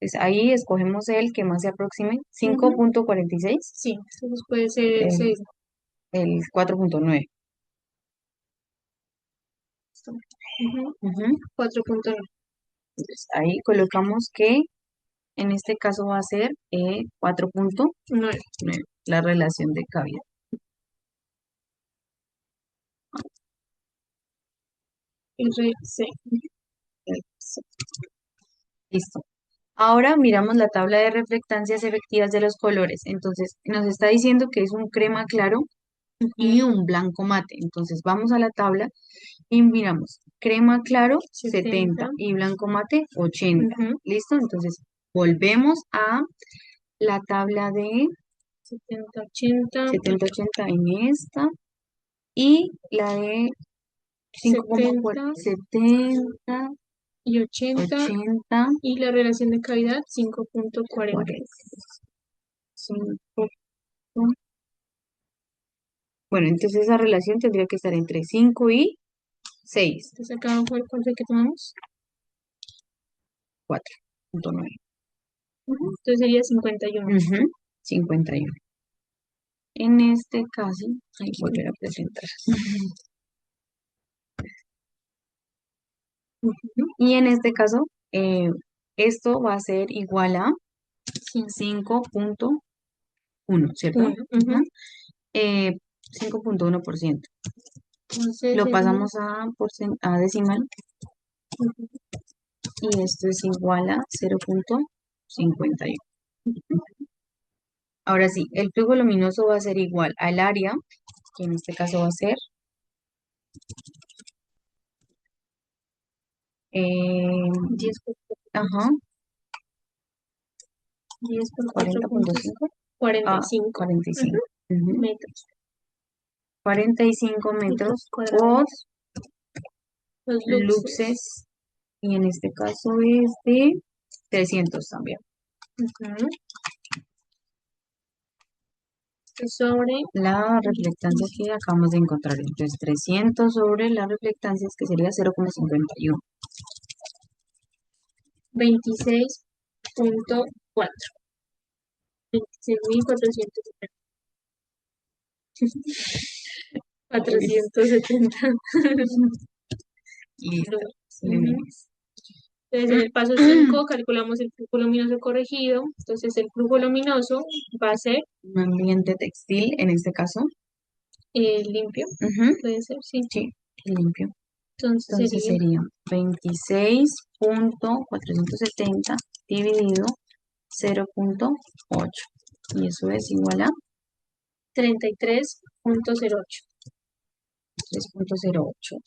Entonces ahí escogemos el que más se aproxime,
Ujú,
5.46,
sí, entonces puede ser el
el,
6.
el 4.9.
Ujú,
Ujú.
4.9.
Entonces ahí colocamos que en este caso va a ser 4.9,
9.
la relación de cavidad.
RC.
Listo. Ahora miramos la tabla de reflectancias efectivas de los colores. Entonces, nos está diciendo que es un crema claro y
Ujú.
un blanco mate. Entonces vamos a la tabla y miramos, crema claro 70
70.
y blanco mate 80.
Ujú.
¿Listo? Entonces volvemos a la tabla de
70, 80.
70-80 en esta y la de
70
70,
y 80.
80,
Y la relación de cavidad 5.40.
40. 5. Bueno, entonces esa relación tendría que estar entre 5 y 6,
Entonces acá cuál fue el que tomamos.
4.9.
Entonces sería 51.
Ujú, 51. En este caso, hay que volver a presentar.
Ujú.
Y en este caso, esto va a ser igual a
Sí.
5.1, ¿cierto?
1.
Ujú. 5.1%.
Entonces
Lo
sería,
pasamos a decimal
ujú,
y esto es igual a 0.51. Ahora sí, el flujo luminoso va a ser igual al área, que en este caso va a ser,
10 por
ajá,
10 por
40.5,
4.45.
45. Ujú,
Metros.
45
Metros
metros por
cuadrados. Los luxes.
luxes, y en este caso es de 300 también.
Ujú. Sobre
La reflectancia que acabamos de encontrar, entonces 300 sobre la reflectancia, que sería 0.51.
26.4. 26.470.
Listo.
470.
Listo.
Ujú.
Límites.
Entonces, en el paso 5 calculamos el flujo luminoso corregido. Entonces, el flujo luminoso va a ser
Un ambiente textil, en este caso.
limpio,
Ujú,
puede ser, sí.
sí, limpio.
Entonces
Entonces
sería
sería 26.470 dividido 0.8. Y eso es igual a
33.08.
3.08.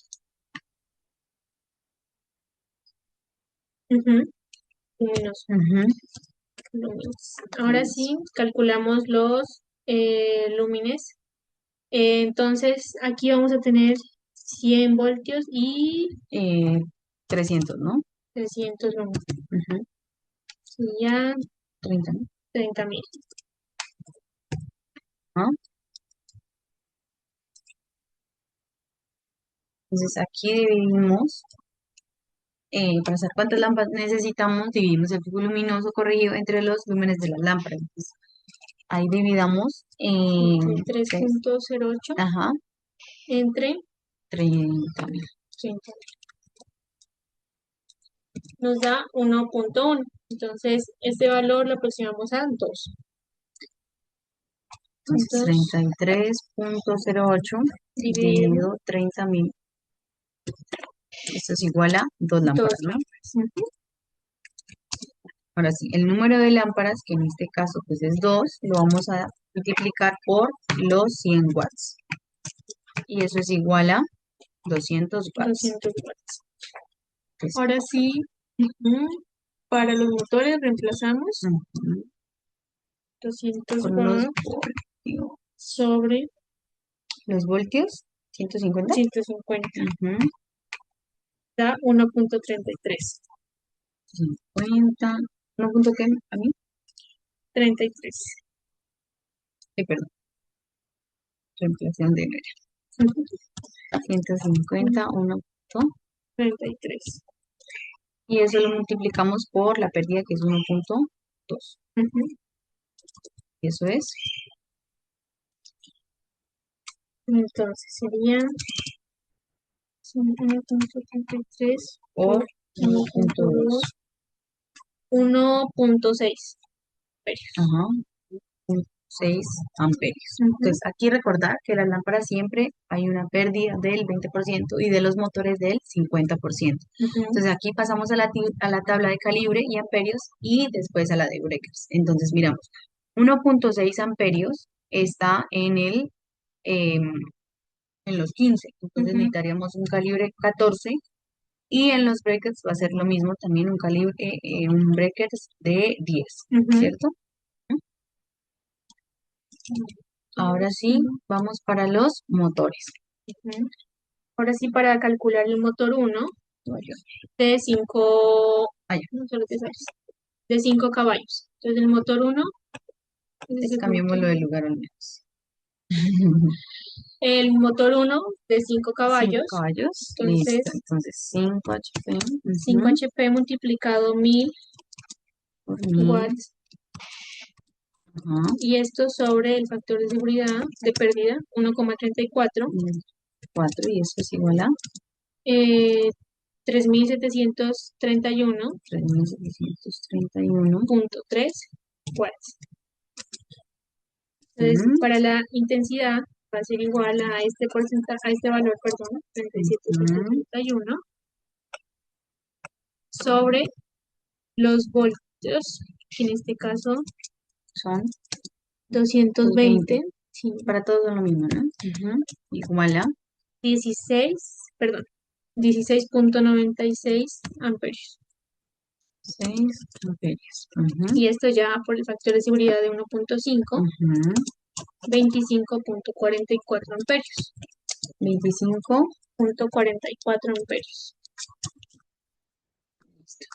Ujú. Luminoso.
Ujú,
Lúmenes. Ahora
listo.
sí, calculamos los lúmenes. Entonces, aquí vamos a tener 100 voltios y
Eh, 300, ¿no?
300 lúmenes.
Ujú,
Sería
30, ¿no?
30.000.
Ajá. Entonces aquí dividimos, para saber cuántas lámparas necesitamos, dividimos el flujo luminoso corregido entre los lúmenes de las lámparas. Entonces, ahí dividamos en
3.08
ajá,
entre
30.000.
30. Nos da 1.1. Entonces, este valor lo aproximamos a 2.
Entonces,
2
33.08
dividido
dividido 30.000. Esto es igual a dos
2.
lámparas, ¿no? Ahora sí, el número de lámparas, que en este caso pues es 2, lo vamos a multiplicar por los 100 watts. Y eso es igual a 200 watts.
200 watts.
Pues,
Ahora sí, ujú, para los motores reemplazamos
ujú,
200
por
watts
voltios.
sobre
Los voltios, 150.
150.
Ujú,
Da 1.33.
50. ¿No punto qué? ¿A mí?
33.
Perdón, reemplazación de número.
Ujú.
150, 1 punto.
33.
Y eso lo multiplicamos por la pérdida, que es 1.2.
Ujú.
Y eso es
Entonces sería 1.33
por
por
1.2.
1.2, 1.6 amperios.
Ajá, 6 amperios.
Ujú.
Entonces, aquí recordar que las lámparas siempre hay una pérdida del 20% y de los motores del 50%.
Ujú.
Entonces, aquí pasamos a la tabla de calibre y amperios y después a la de breakers. Entonces, miramos, 1.6 amperios está en el em, en los 15. Entonces
Ujú,
necesitaríamos un calibre 14 y en los brackets va a ser lo mismo, también un calibre, un bracket de 10,
ujú,
¿cierto? Ahora
dos,
sí, vamos para los motores.
ujú. Ahora sí, para calcular el motor uno
Voy yo.
de 5,
Ah, ya.
no solo te sabes, de 5 caballos. Entonces el motor uno es el motor,
Cambiémoslo de lugar al menos.
el motor uno de 5
5
caballos.
caballos,
Entonces
listo. Entonces 5 HP
5 HP multiplicado 1000
por 1000.
watts
Ajá.
y esto sobre el factor de seguridad de pérdida 1,34,
4 y eso es igual a
eh, 3731
3731.
punto 3 watts. Entonces,
Ujú,
para la intensidad va a ser igual a este porcentaje, a este valor, perdón,
ujú.
3731 sobre los voltios, que en este caso
Son
220,
20.
sí,
Para todos son lo mismo, ¿no? Ujú. Igual a
16, perdón, 16,96 amperios.
6 amperios. Ujú,
Y esto ya por el factor de seguridad de 1,5,
ujú.
25,44 amperios.
25.
0,44 amperios.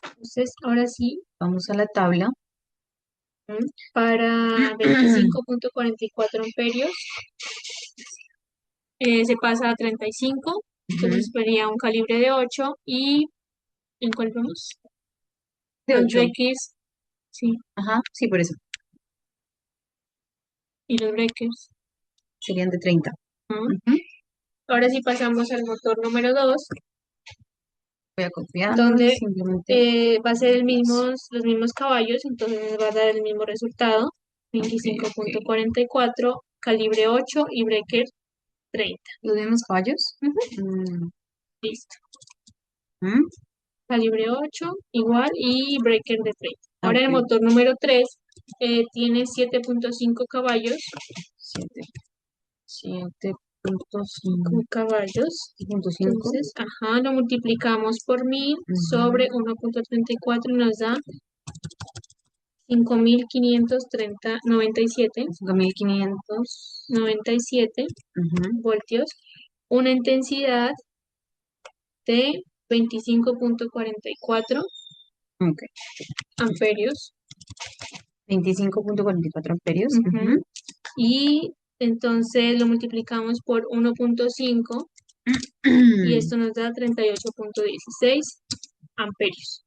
Entonces, ahora sí,
Vamos a la tabla.
para 25,44 amperios se pasa a 35,
Ujú.
entonces sería un calibre de 8 y ¿en cuál vamos?
De
Los
8.
breakers, sí,
Ajá, sí, por eso.
y los breakers.
Serían de 30.
¿No?
Ujú.
Ahora sí pasamos al motor número 2
Voy a copiar
donde
simplemente.
va a ser los mismos caballos, entonces va a dar el mismo resultado,
Ok, ok.
25,44, calibre 8 y breaker 30.
Los mismos caballos.
Ujú,
Mm,
listo.
mm,
Calibre 8 igual y breaker de 30. Ahora el
ok.
motor número 3 tiene 7,5 caballos,
7. 7.5.
caballos.
7.5.
Entonces, ajá, lo multiplicamos por 1000 sobre 1,34 y nos da 5,530
5.500.
97
Ujú,
voltios, una intensidad de 25,44
ok.
amperios.
25.44 amperios.
Ujú.
Ujú.
Y entonces lo multiplicamos por 1,5 y esto nos da 38,16 amperios.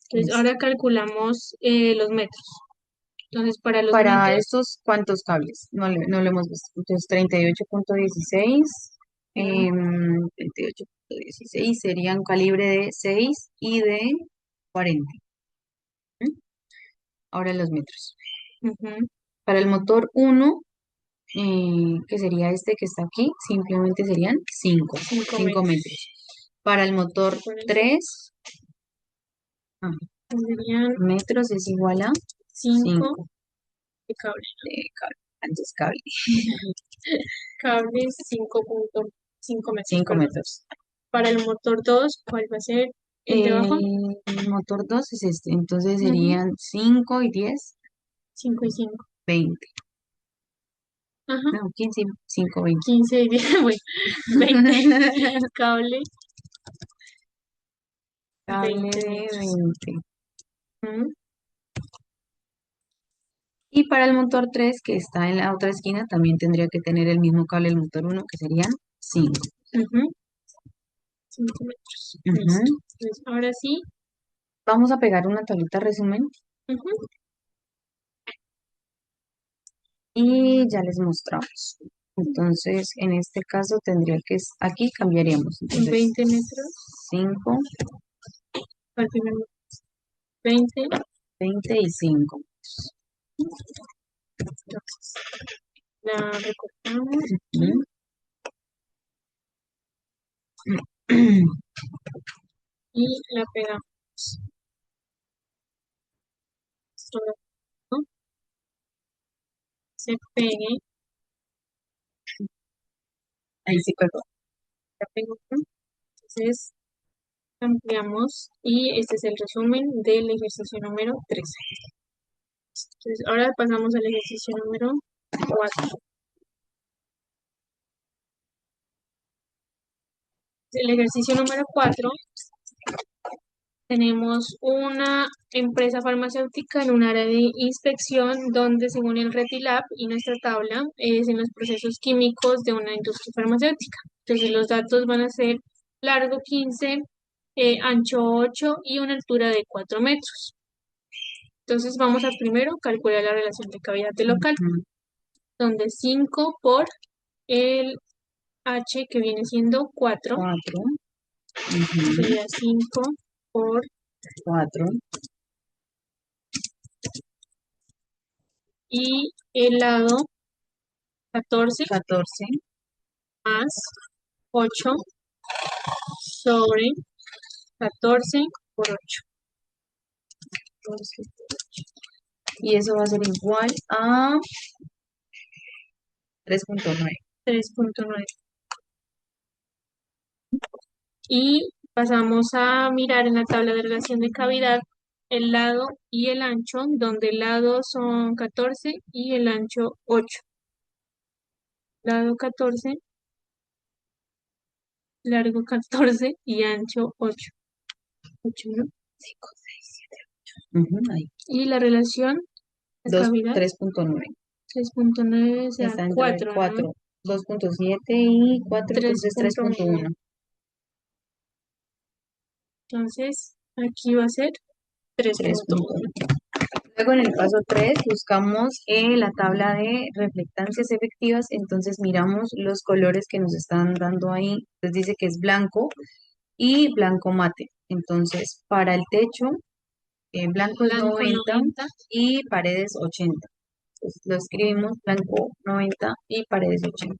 Entonces
Listo.
ahora calculamos los metros. Entonces para los
Para
metros,
estos, ¿cuántos cables? No lo hemos visto. Entonces, 38.16.
ujú,
38.16 sería un calibre de 6 y de 40. ¿Mm? Ahora los metros.
ujú,
Para el motor 1, que sería este que está aquí, simplemente serían 5
5
5
metros.
metros. Para el motor
Por eso
3,
serían
metros es igual a
5
5
de cable.
de cable. Entonces, cable.
Cables 5,5 metros,
5
perdón.
metros.
Para el motor 2, ¿cuál va a ser el de abajo?
El motor 2 es este, entonces
Ujú,
serían 5 y 10,
5 y 5.
20.
Ajá.
No, 15, 5, 20.
15 y 10, bueno, 20. Cable
Cable
20
de
metros.
20.
Ujú,
Y para el motor 3 que está en la otra esquina, también tendría que tener el mismo cable del motor 1 que serían 5.
ujú, 5 metros. Listo.
Ujú.
Entonces, ahora sí.
Vamos a pegar una tablita resumen
Ujú,
y ya les mostramos. Entonces, en este caso tendría que, aquí cambiaríamos. Entonces,
20 metros.
5,
Al primer 20.
20 y 5.
Entonces, la recortamos aquí y la pegamos. Solo, ¿no? se pegue.
Ahí sí pegó.
Ya pegó. Entonces, ampliamos y este es el resumen del ejercicio número 3. Entonces, ahora pasamos al ejercicio número 4. El ejercicio número 4 tenemos una empresa farmacéutica en un área de inspección donde según el RETILAB y nuestra tabla es en los procesos químicos de una industria farmacéutica. Entonces los datos van a ser largo 15, ancho 8 y una altura de 4 metros. Entonces vamos a primero calcular la relación de cavidad de local,
Ujú.
donde 5 por el H que viene siendo 4,
4. Ujú.
sería 5 por
4.
y el lado 14
14.
más 8 sobre 14 por 8. 14 por
Y eso va a ser igual a 3.9.
3.9. Y pasamos a mirar en la tabla de relación de cavidad el lado y el ancho, donde el lado son 14 y el ancho 8. Lado 14, largo 14 y ancho 8. 8, ¿no?
5, 6, 7. Ahí.
Y la relación de cavidad
3.9.
3.9 o sea
Está entre
4, ¿no?
4, 2.7 y 4, entonces
3.1.
3.1.
Entonces, aquí va a ser 3.1.
3.1. Luego en el paso 3 buscamos la tabla de reflectancias efectivas, entonces miramos los colores que nos están dando ahí. Entonces dice que es blanco y blanco mate. Entonces para el techo, blanco es
Blanco
90
90.
y paredes 80. Entonces lo escribimos blanco 90 y paredes 80.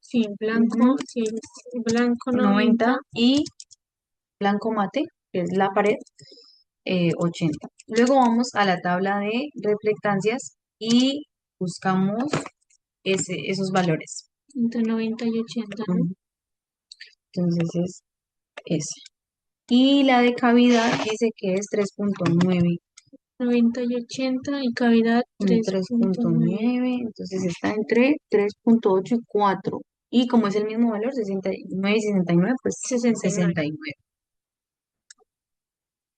Sí, blanco,
Ujú.
sí, blanco
90
90.
y blanco mate, que es la pared, 80. Luego vamos a la tabla de reflectancias y buscamos esos valores.
Entre 90 y 80, ¿no?
Ujú. Entonces es ese. Y la de cavidad dice que es 3.9.
90 y 80 y cavidad
Un
3.9.
3.9, entonces está entre 3.8 y 4. Y como es el mismo valor, 69 y 69, pues
69.
69.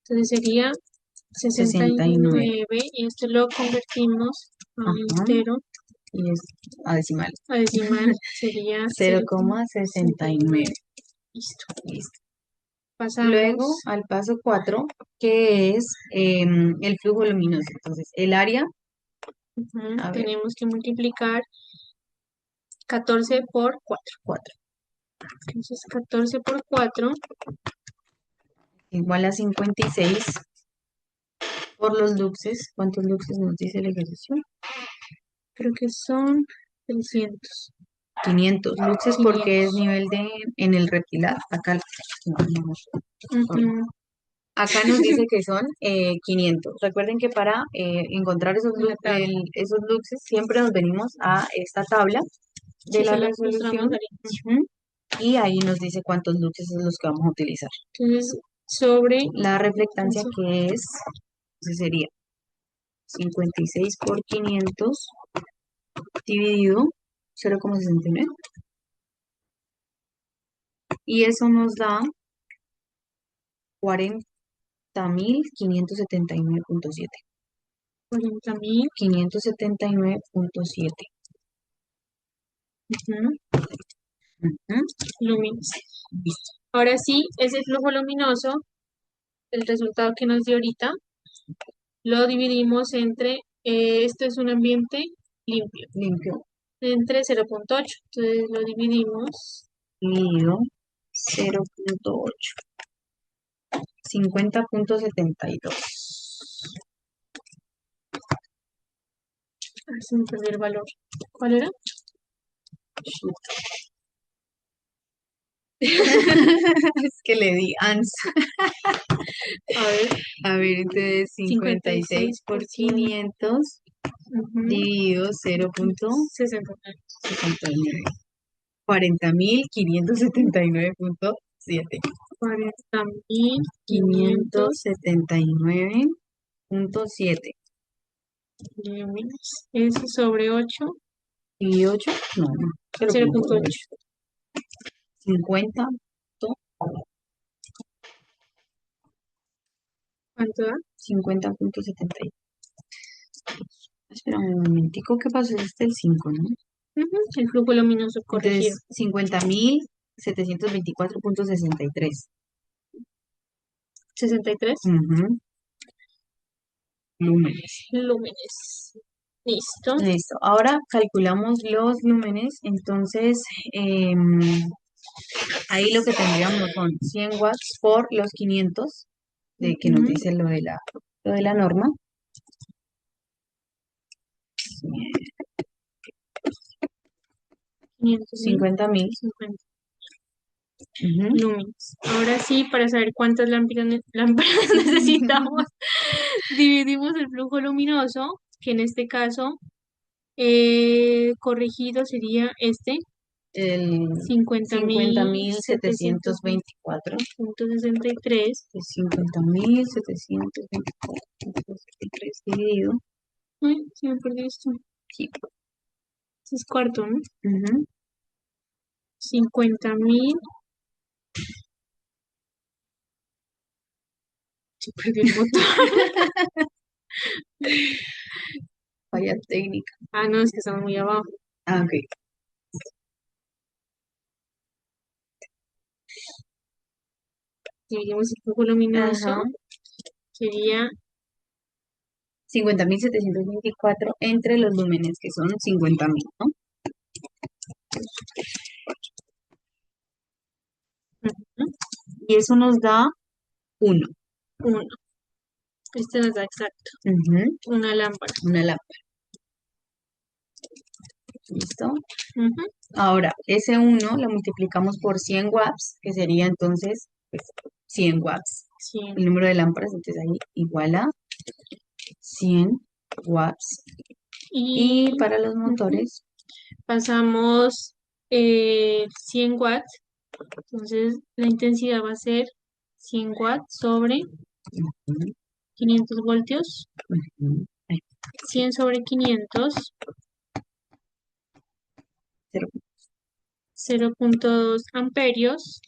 Entonces sería
69.
69 y esto lo convertimos a un
Ajá.
entero,
Y es a decimal.
a decimal, sería
0,69.
0,69. Listo.
Listo. Luego
Pasamos,
al paso 4, que es el flujo luminoso. Entonces, el área, a ver,
tenemos que multiplicar 14 por 4.
4
Entonces 14 por 4
igual a 56 por los luxes. ¿Cuántos luxes nos dice el ejercicio?
creo que son 300.
500 luxes porque es
500.
nivel de en el reptilar. Acá, no, no, sorry.
Ujú.
Acá nos dice que son 500. Recuerden que para encontrar
En la tabla.
esos luxes siempre nos venimos a esta tabla de
Sí,
la
se la mostramos
resolución.
al inicio.
Ujú, y ahí nos dice cuántos luxes es los que vamos a utilizar.
Entonces, sobre,
La reflectancia
entonces,
que es, entonces sería 56 por 500 dividido 0,69 y eso nos da 40.579.7.
40.000.
579.7. Ujú.
Lúmenes.
Listo.
Ahora sí, ese flujo luminoso, el resultado que nos dio ahorita, lo dividimos entre, esto es un ambiente limpio,
Limpio.
entre 0.8. Entonces lo dividimos,
Dividido 0.8. 50.72.
se me perdió el valor. ¿Cuál era?
Es que le di ans.
A ver,
A ver, entonces 56 por
56%.
500 dividido
69.
0.69. 40.579.7.
40.500
579.7.
lúmenes. Eso sobre 8,
¿Y 8? No, no.
0.8.
0.8. 50.
¿Cuánto da?
50.70. Espera un momentico, ¿qué pasó? Este es el 5, ¿no?
El flujo luminoso corregido.
Entonces, 50.724.63.
63
Ujú. Lúmenes.
lúmenes. Listo.
Listo. Ahora calculamos los lúmenes. Entonces, em, ahí lo que tendríamos son 100 watts por los 500 de que nos
Ujú.
dice lo de la norma.
500.000,
50.000.
50
Ujú.
lúmenes. Ahora sí, para saber cuántas lámparas necesitamos, dividimos el flujo luminoso, que en este caso corregido sería este,
El
cincuenta mil
50.724.
63.
50.724.63 dividido.
Ay, se me perdió esto.
Sí.
Este es cuarto, ¿no?
Ujú.
50.000. Se perdió el motor.
Falla técnica.
Ah, no, es que estamos muy abajo.
Ah, ok.
Dividimos el flujo luminoso,
Ajá.
sería
50.724 entre los lúmenes, que son 50.000, ¿no?
ujú,
Y eso nos da 1.
1. Este nos da exacto, una lámpara.
Una lámpara. ¿Listo?
Ujú,
Ahora, ese 1 lo multiplicamos por 100 watts, que sería entonces pues, 100 watts.
100.
El número de lámparas, entonces ahí igual a 100 watts. Y
Y
para los
ujú,
motores,
pasamos 100 watts. Entonces la intensidad va a ser 100 watts sobre
ujú,
500 voltios.
ujú, ahí,
100 sobre 500,
cero-
0.2 amperios.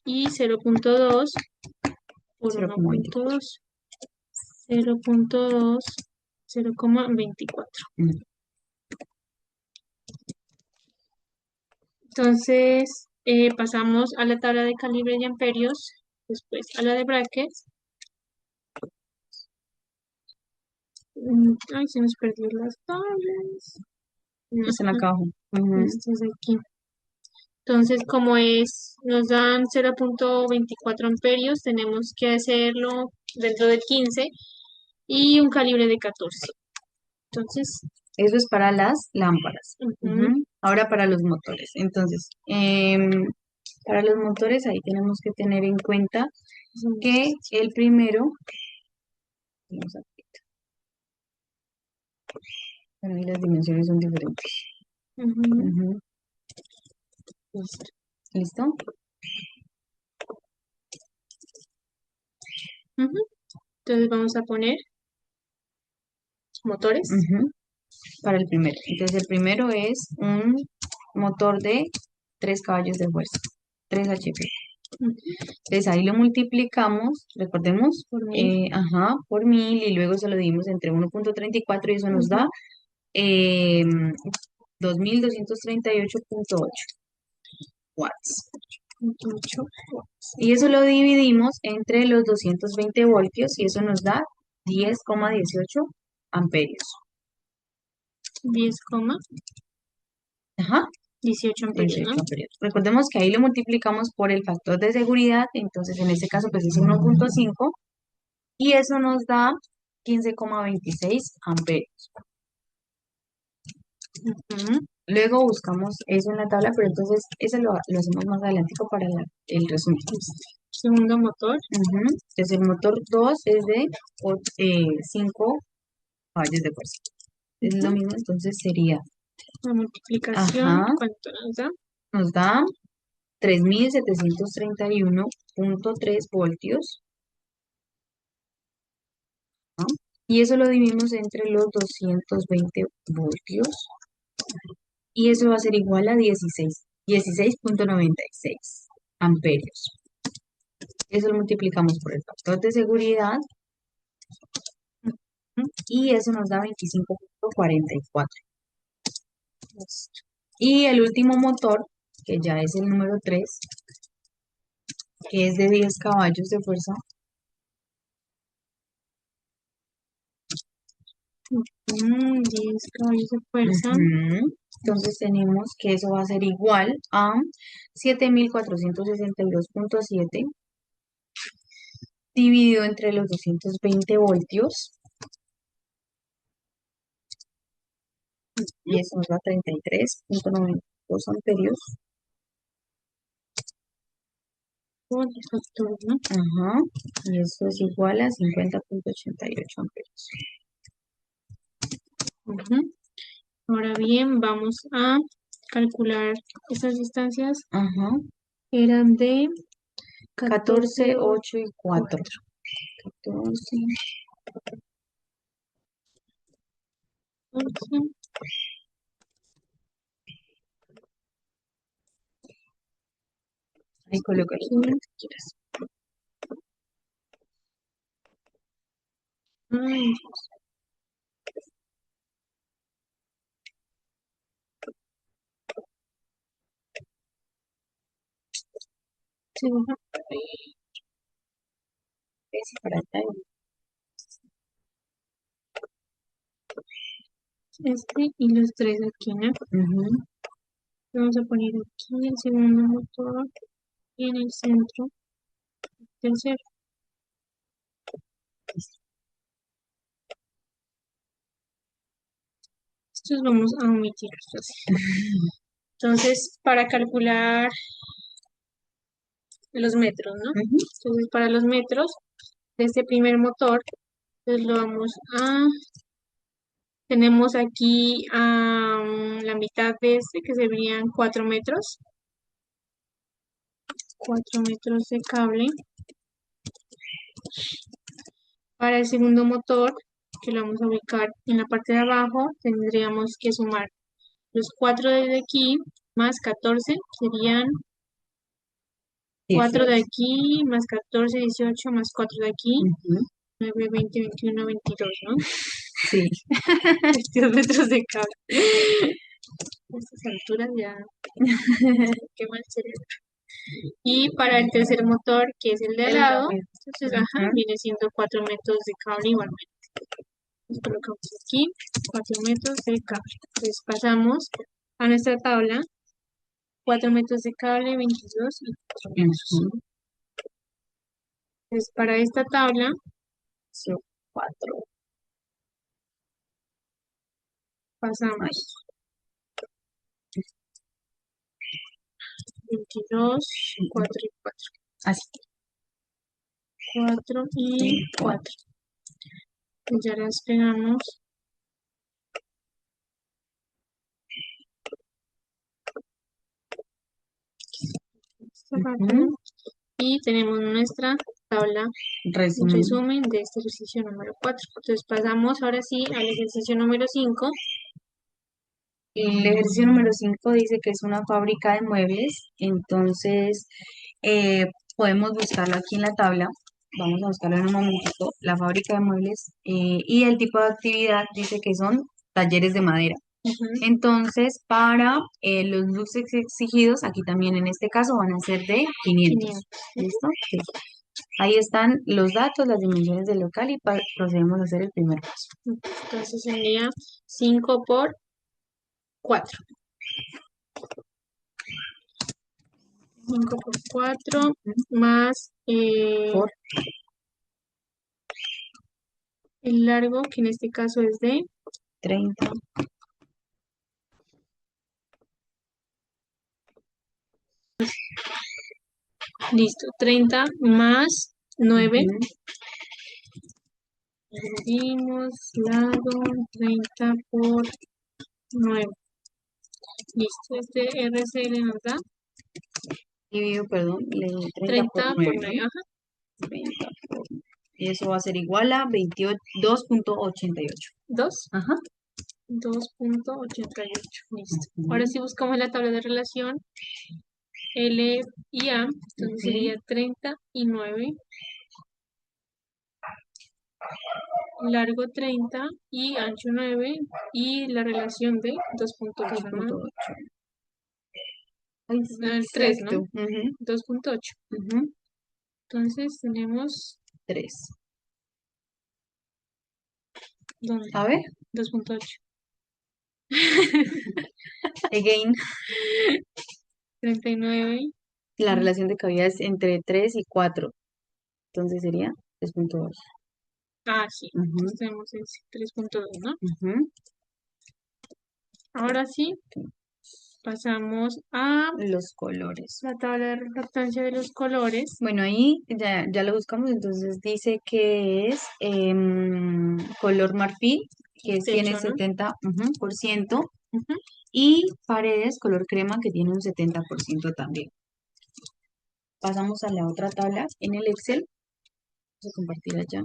Y 0.2 por
0,24.
1.2, 0.2, 0,24.
Mm.
Entonces, pasamos a la tabla de calibre y amperios, después a la de brackets. Ay, se nos perdió las tablas. No,
Están acá abajo. Ujú.
esto es aquí. Entonces, como nos dan 0.24 amperios, tenemos que hacerlo dentro de 15 y un calibre de 14. Entonces,
Eso es para las lámparas.
ujú,
Ujú. Ahora para los motores. Entonces, para los motores ahí tenemos que tener en cuenta que el primero, vamos a- bueno, y las dimensiones son diferentes.
ujú,
Ujú. Listo. ¿Listo?
ujú. Entonces vamos a poner motores.
Ujú. Para el primero. Entonces, el primero es un motor de 3 caballos de fuerza, 3 HP.
Ujú,
Entonces, ahí lo multiplicamos, recordemos,
por 1000.
ajá, por 1000 y luego se lo dimos entre 1.34 y eso nos
Ujú,
da 2238.8 watts.
28,
Y eso lo dividimos entre los 220 voltios y eso nos da 10,18 amperios.
10,18
Ajá.
amperios,
18
¿no?
amperios. Recordemos que ahí lo multiplicamos por el factor de seguridad, entonces en este caso pues es 1.5 y eso nos da 15,26 amperios.
Ujú.
Luego buscamos eso en la tabla, pero entonces eso lo hacemos más adelante para el resumen.
Segundo motor,
Ujú. Entonces el motor 2 es de 5 caballos de fuerza. Es lo
ujú,
mismo, entonces sería,
la multiplicación,
ajá,
¿cuánto nos da?
nos da 3731,3 voltios, ¿no? Y eso lo dividimos entre los 220 voltios y eso va a ser igual a 16,96 amperios. Eso lo multiplicamos por el factor de seguridad
Ujú,
y eso nos da 25,44.
listo.
Y el último motor, que ya es el número 3, que es de 10 caballos de fuerza,
10 caballos de fuerza.
ujú, entonces tenemos que eso va a ser igual a 7462,7 dividido entre los 220 voltios y eso nos da 33,92 amperios.
Por el factor, ¿no?
Ajá, y eso es igual a 50,88 amperios.
Ujú. Ahora bien, vamos a calcular estas distancias.
Ajá,
Eran de
14,
14,
8 y 4.
4.
14. Ahí coloca el número que quieras.
Ay, sí, ajá.
Es para acá.
Este y los tres aquí, ¿no?
Ujú.
Vamos a poner aquí el segundo motor y en el centro el tercero. Estos vamos a omitirlos así. Entonces, para calcular los metros, ¿no?
Ujú.
Entonces, para los metros de este primer motor, pues lo vamos a... Tenemos aquí la mitad de este, que serían 4 metros. 4 metros de cable. Para el segundo motor, que lo vamos a ubicar en la parte de abajo, tendríamos que sumar los 4 de aquí más 14, serían 4 de
18.
aquí más 14, 18 más 4 de aquí,
Ujú.
9, 20, 21, 22, ¿no?
Sí.
22 metros de cable. A estas alturas ya quema el cerebro. Y para el tercer motor, que es el de al
Es lo
lado,
mismo.
entonces, ajá,
Ujú.
viene siendo 4 metros de cable igualmente. Entonces, colocamos aquí 4 metros de cable. Entonces pasamos a nuestra tabla, 4 metros de cable, 22 y 4 metros.
Ujú.
Entonces, para esta tabla
Son 4. Ay,
pasamos 22, 4 y 4.
así.
4 y 4. Ya las pegamos. Esta parte,
Ujú.
¿no? Y tenemos nuestra tabla de
Resumen.
resumen de este ejercicio número 4. Entonces pasamos ahora sí al ejercicio número 5.
El ejercicio número 5 dice que es una fábrica de muebles, entonces eh, podemos buscarlo aquí en la tabla. Vamos a buscarlo en un momentito. La fábrica de muebles y el tipo de actividad dice que son talleres de madera. Entonces, para los luxes exigidos, aquí también en este caso van a ser de 500.
500.
¿Listo? Sí. Ahí están los datos, las dimensiones del local y procedemos a hacer el primer paso.
Entonces sería 5 por 4. 5 por 4 más
Por
el largo, que en este caso es de
30
Listo. 30 más 9.
Ujú.
Dividimos lado 30 por 9. Listo. Este RCL nos da
Dividido, perdón, 30 por
30 por 9.
9.
Ajá.
30 por 9. Y eso va a ser igual a 22.88.
2.
Ajá.
2.88. Listo. Ahora
Ujú.
sí buscamos la tabla de relación L y A. Entonces
Ok.
sería 39, largo 30 y ancho 9 y la relación de 2.8, ¿no?
2.8. Ay, sí,
El 3, ¿no?
exacto. Ujú,
2.8.
ujú.
Entonces tenemos,
3.
¿dónde?
A ver,
2.8.
again,
39.
la
mm,
relación de cavidades entre 3 y 4. Entonces sería 3.2.
Ah, sí.
Ujú,
Entonces tenemos el 3.2, ¿no?
ujú.
Ahora sí, pasamos a
Los colores.
la tabla de refractancia de los colores.
Bueno, ahí ya lo buscamos, entonces dice que es color marfil, tiene
Techo, ¿no?
70%,
Ujú.
y paredes color crema, que tiene un 70% también. Pasamos a la otra tabla en el Excel. Vamos a compartir allá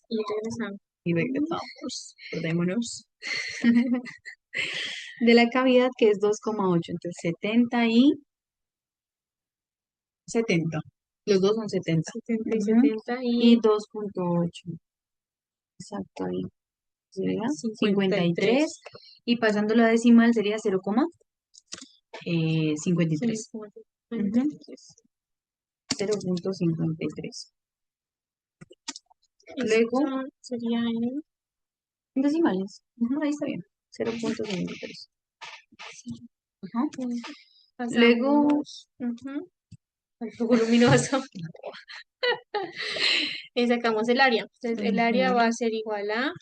Y regresamos.
y regresamos. Acordémonos. De la cavidad, que es 2,8, entonces 70 y 70. Los dos son 70.
70 y
Ujú.
70
Y
y
2,8. Exacto, ahí sería 53.
53.
Y pasando la decimal sería 0,53.
53.
0,53. Luego,
Esto sería en...
en decimales. Ujú, ahí está bien. 0,53. Ajá. Luego,
Pasamos al flujo luminoso y sacamos el área. Entonces, el área va
ujú,
a ser igual a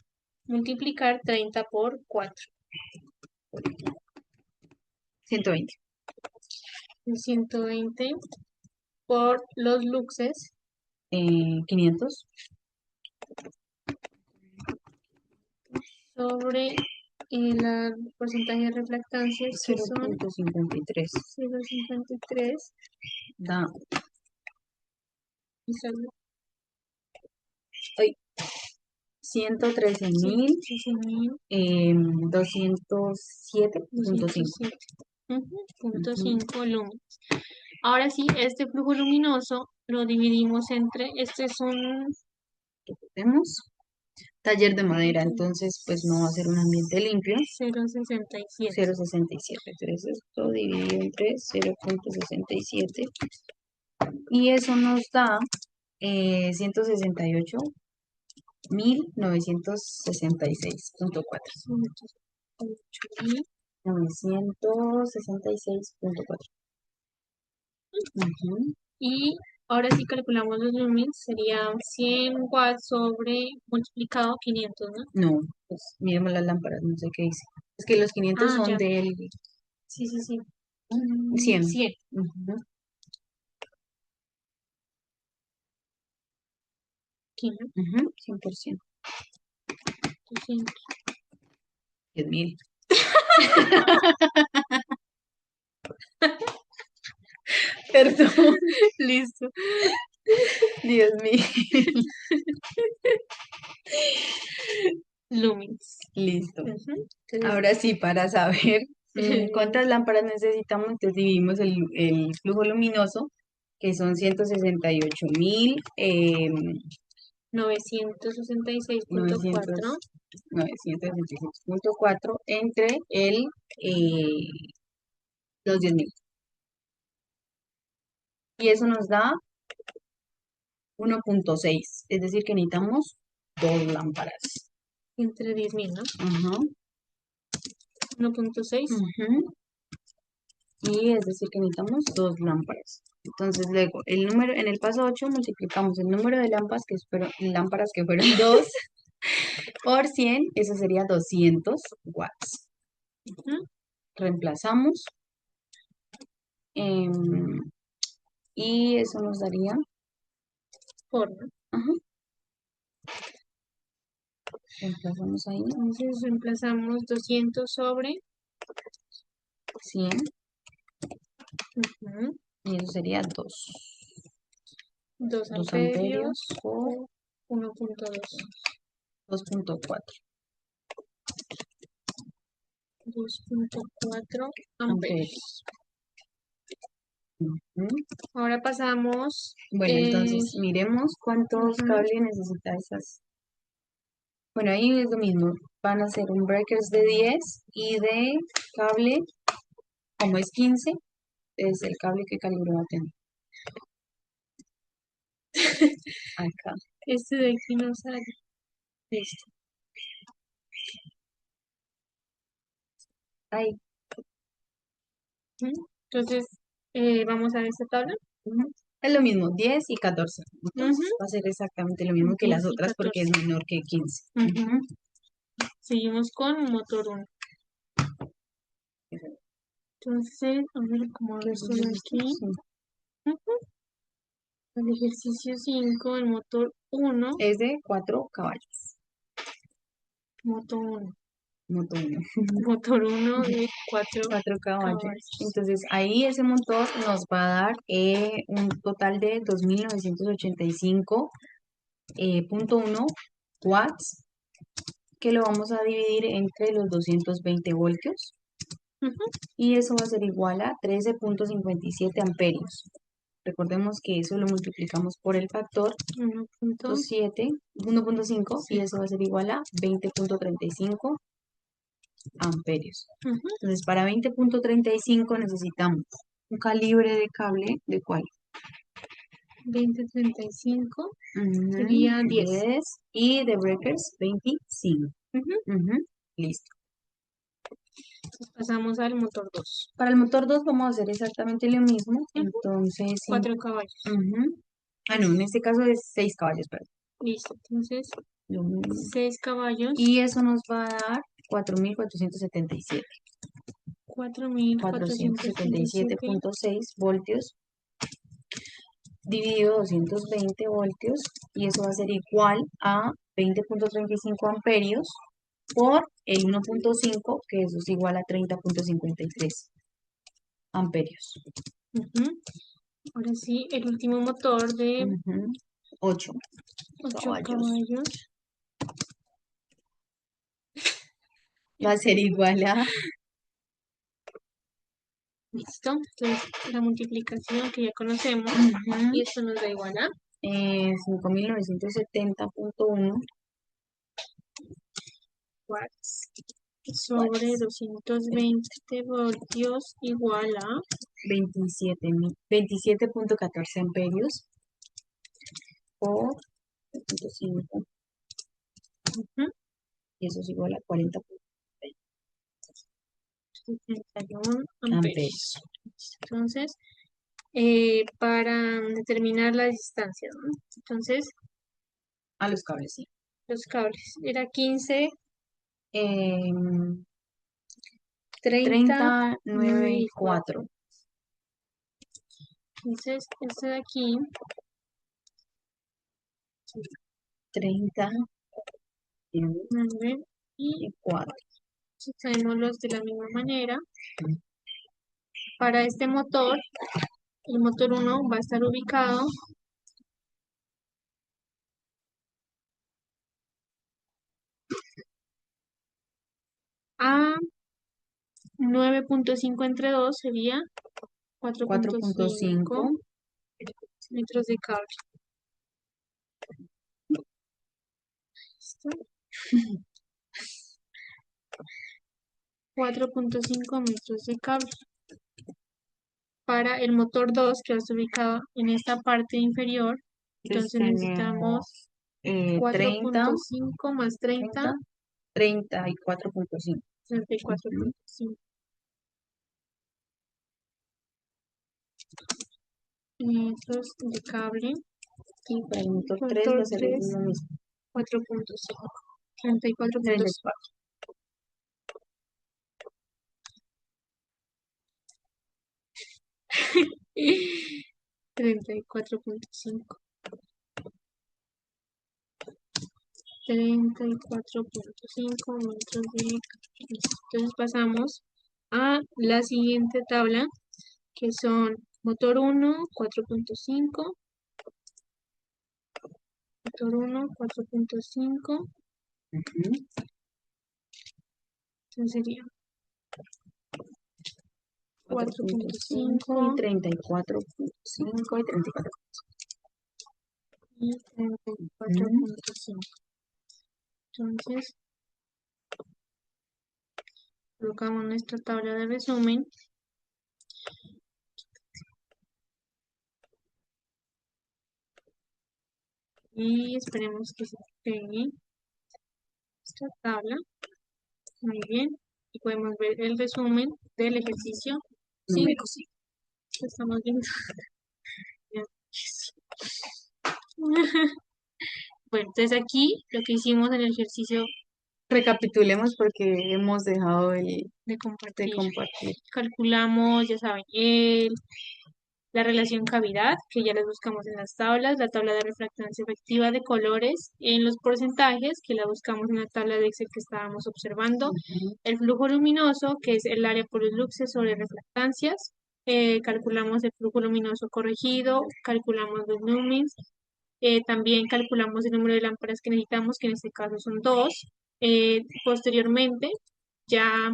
multiplicar 30 por 4.
120.
120 por los luxes
500.
sobre el porcentaje de refractancias que son
0,53.
0,53.
Da,
Y son
ay, 113.000.
113.000.
207.5.
207. Punto
Ujú.
5 lúmenes. Ahora sí, este flujo luminoso lo dividimos entre, este es un
Tenemos taller de madera, entonces pues no va a ser un ambiente limpio.
0,67.
0,67. Entonces esto dividido entre 0,67. Y eso nos da 168.966.4.
108.000.
966.4. Ujú.
Y ahora sí calculamos los lumens, sería 100 watts sobre multiplicado 500, ¿no?
No, pues miremos las lámparas, no sé qué dice. Es que los 500
Ah,
son
ya.
del
Sí, sí, sí.
100.
100.
Ujú.
Aquí, ¿no?
Ujú, 100%.
200.
10.000.
Perdón. Listo.
10.000.
Lumens.
Listo.
Entonces,
Ahora sí, para saber cuántas lámparas necesitamos, entonces dividimos el flujo luminoso, que son 168.000, 900,
966.4.
966.4 entre eh, los 10.000. Y eso nos da 1,6, es decir, que necesitamos dos lámparas.
Entre 10.000, ¿no?
Ajá.
1.6.
Ujú. Y es decir, que necesitamos dos lámparas. Entonces, luego, el número, en el paso 8 multiplicamos el número de lámparas que fueron 2 por 100, eso sería 200 watts.
Ujú.
Reemplazamos. em, y eso nos daría,
forma.
ajá, reemplazamos ahí,
Entonces reemplazamos 200 sobre
100,
ujú,
y eso sería 2
2
amperios
amperios
por
por 1.2.
2.4
2.4
amperios.
amperios.
Ujú.
Ahora pasamos,
Bueno, entonces miremos cuántos
ujú,
cables necesita esas. Bueno, ahí es lo mismo. Van a ser un breakers de 10 y de cable, como es 15, es el cable que calibre va a tener. Acá.
este de aquí no sale.
Listo. Ahí.
Ujú. Entonces, vamos a ver esta tabla.
Ujú. Es lo mismo, 10 y 14.
Ujú,
Entonces va a ser exactamente lo mismo que
10
las
y
otras porque es
14.
menor que 15.
Ujú. Seguimos con motor 1. Entonces, a ver cómo
¿Qué
esto de
ejercicio es
aquí.
este? Sí.
Ujú. El ejercicio 5, el motor 1.
Es de 4 caballos.
Motor 1.
Motor 1.
Motor 1 de 4
4 caballos.
caballos.
Entonces ahí ese motor nos va a dar un total de 2.985.1 watts, que lo vamos a dividir entre los 220 voltios
Ujú.
y eso va a ser igual a 13.57 amperios. Recordemos que eso lo multiplicamos por el factor 1.5 y eso va a ser igual a 20.35 amperios.
Ujú.
Entonces, para 20.35 necesitamos un calibre de cable de cuál?
20.35
Ujú,
sería 10.
10 y de breakers 25.
Ujú.
Ujú, listo.
Entonces pasamos al motor 2.
Para el motor 2 vamos a hacer exactamente lo mismo.
Ujú.
Entonces, sí.
4 caballos.
Ujú. Ah, no, en este caso es 6 caballos, perdón.
Listo. Entonces,
Lo mismo.
6 caballos.
Y eso nos va a dar 4.477.
4.477.
477.6 voltios dividido 220 voltios y eso va a ser igual a 20.35 amperios por el 1.5, que eso es igual a 30.53 amperios.
Ujú. Ahora sí, el último motor de
8
8
caballos
caballos.
va a ser igual a
Listo. Entonces, la multiplicación que ya conocemos. Y esto nos da igual a
5.970.1
watts sobre 220 voltios igual a
27.14 amperios por 0.5
ujú,
y eso es igual a 40
71
amperios
amperios. Entonces, para determinar la distancia, ¿no? Entonces,
a los cables, sí.
los cables era 15,
Em,
30, 9 y 4.
39.4.
Entonces, este de aquí, 9 y
34.
sucedémoslos de la misma manera. Para este motor, el motor 1 va a estar ubicado a 9.5 entre 2 sería 4.5
4.5
metros de cable. ¿Listo? 4.5 metros de cable. Para el motor 2 que está ubicado en esta parte inferior,
entonces
entonces necesitamos
tenemos 30,
4.5 más 30,
30, 34.5.
34.5 metros de cable.
Y para el motor 3 va
Motor
a ser
3,
lo mismo.
4.5, 34.5.
34.
34.5. 34.5 metros de calor. Entonces pasamos a la siguiente tabla, que son motor 1, 4.5, motor 1, 4.5,
Ujú.
entonces sería
4.5 y
4.5
34.5 y 34.
y
Ujú.
34.5. Entonces colocamos nuestra tabla de resumen y esperemos que se pegue esta tabla. Muy bien. Y podemos ver el resumen del ejercicio
Número
5.
5.
Estamos viendo. Bueno, entonces aquí lo que hicimos en el ejercicio
Recapitulemos porque hemos dejado
de
de
compartir,
compartir.
calculamos, ya saben, la relación cavidad, que ya las buscamos en las tablas, la tabla de refractancia efectiva de colores, en los porcentajes, que la buscamos en la tabla de Excel que estábamos observando,
Ujú.
el flujo luminoso, que es el área por los luxes sobre refractancias, calculamos el flujo luminoso corregido, calculamos los lumens, también calculamos el número de lámparas que necesitamos, que en este caso son dos. Posteriormente, ya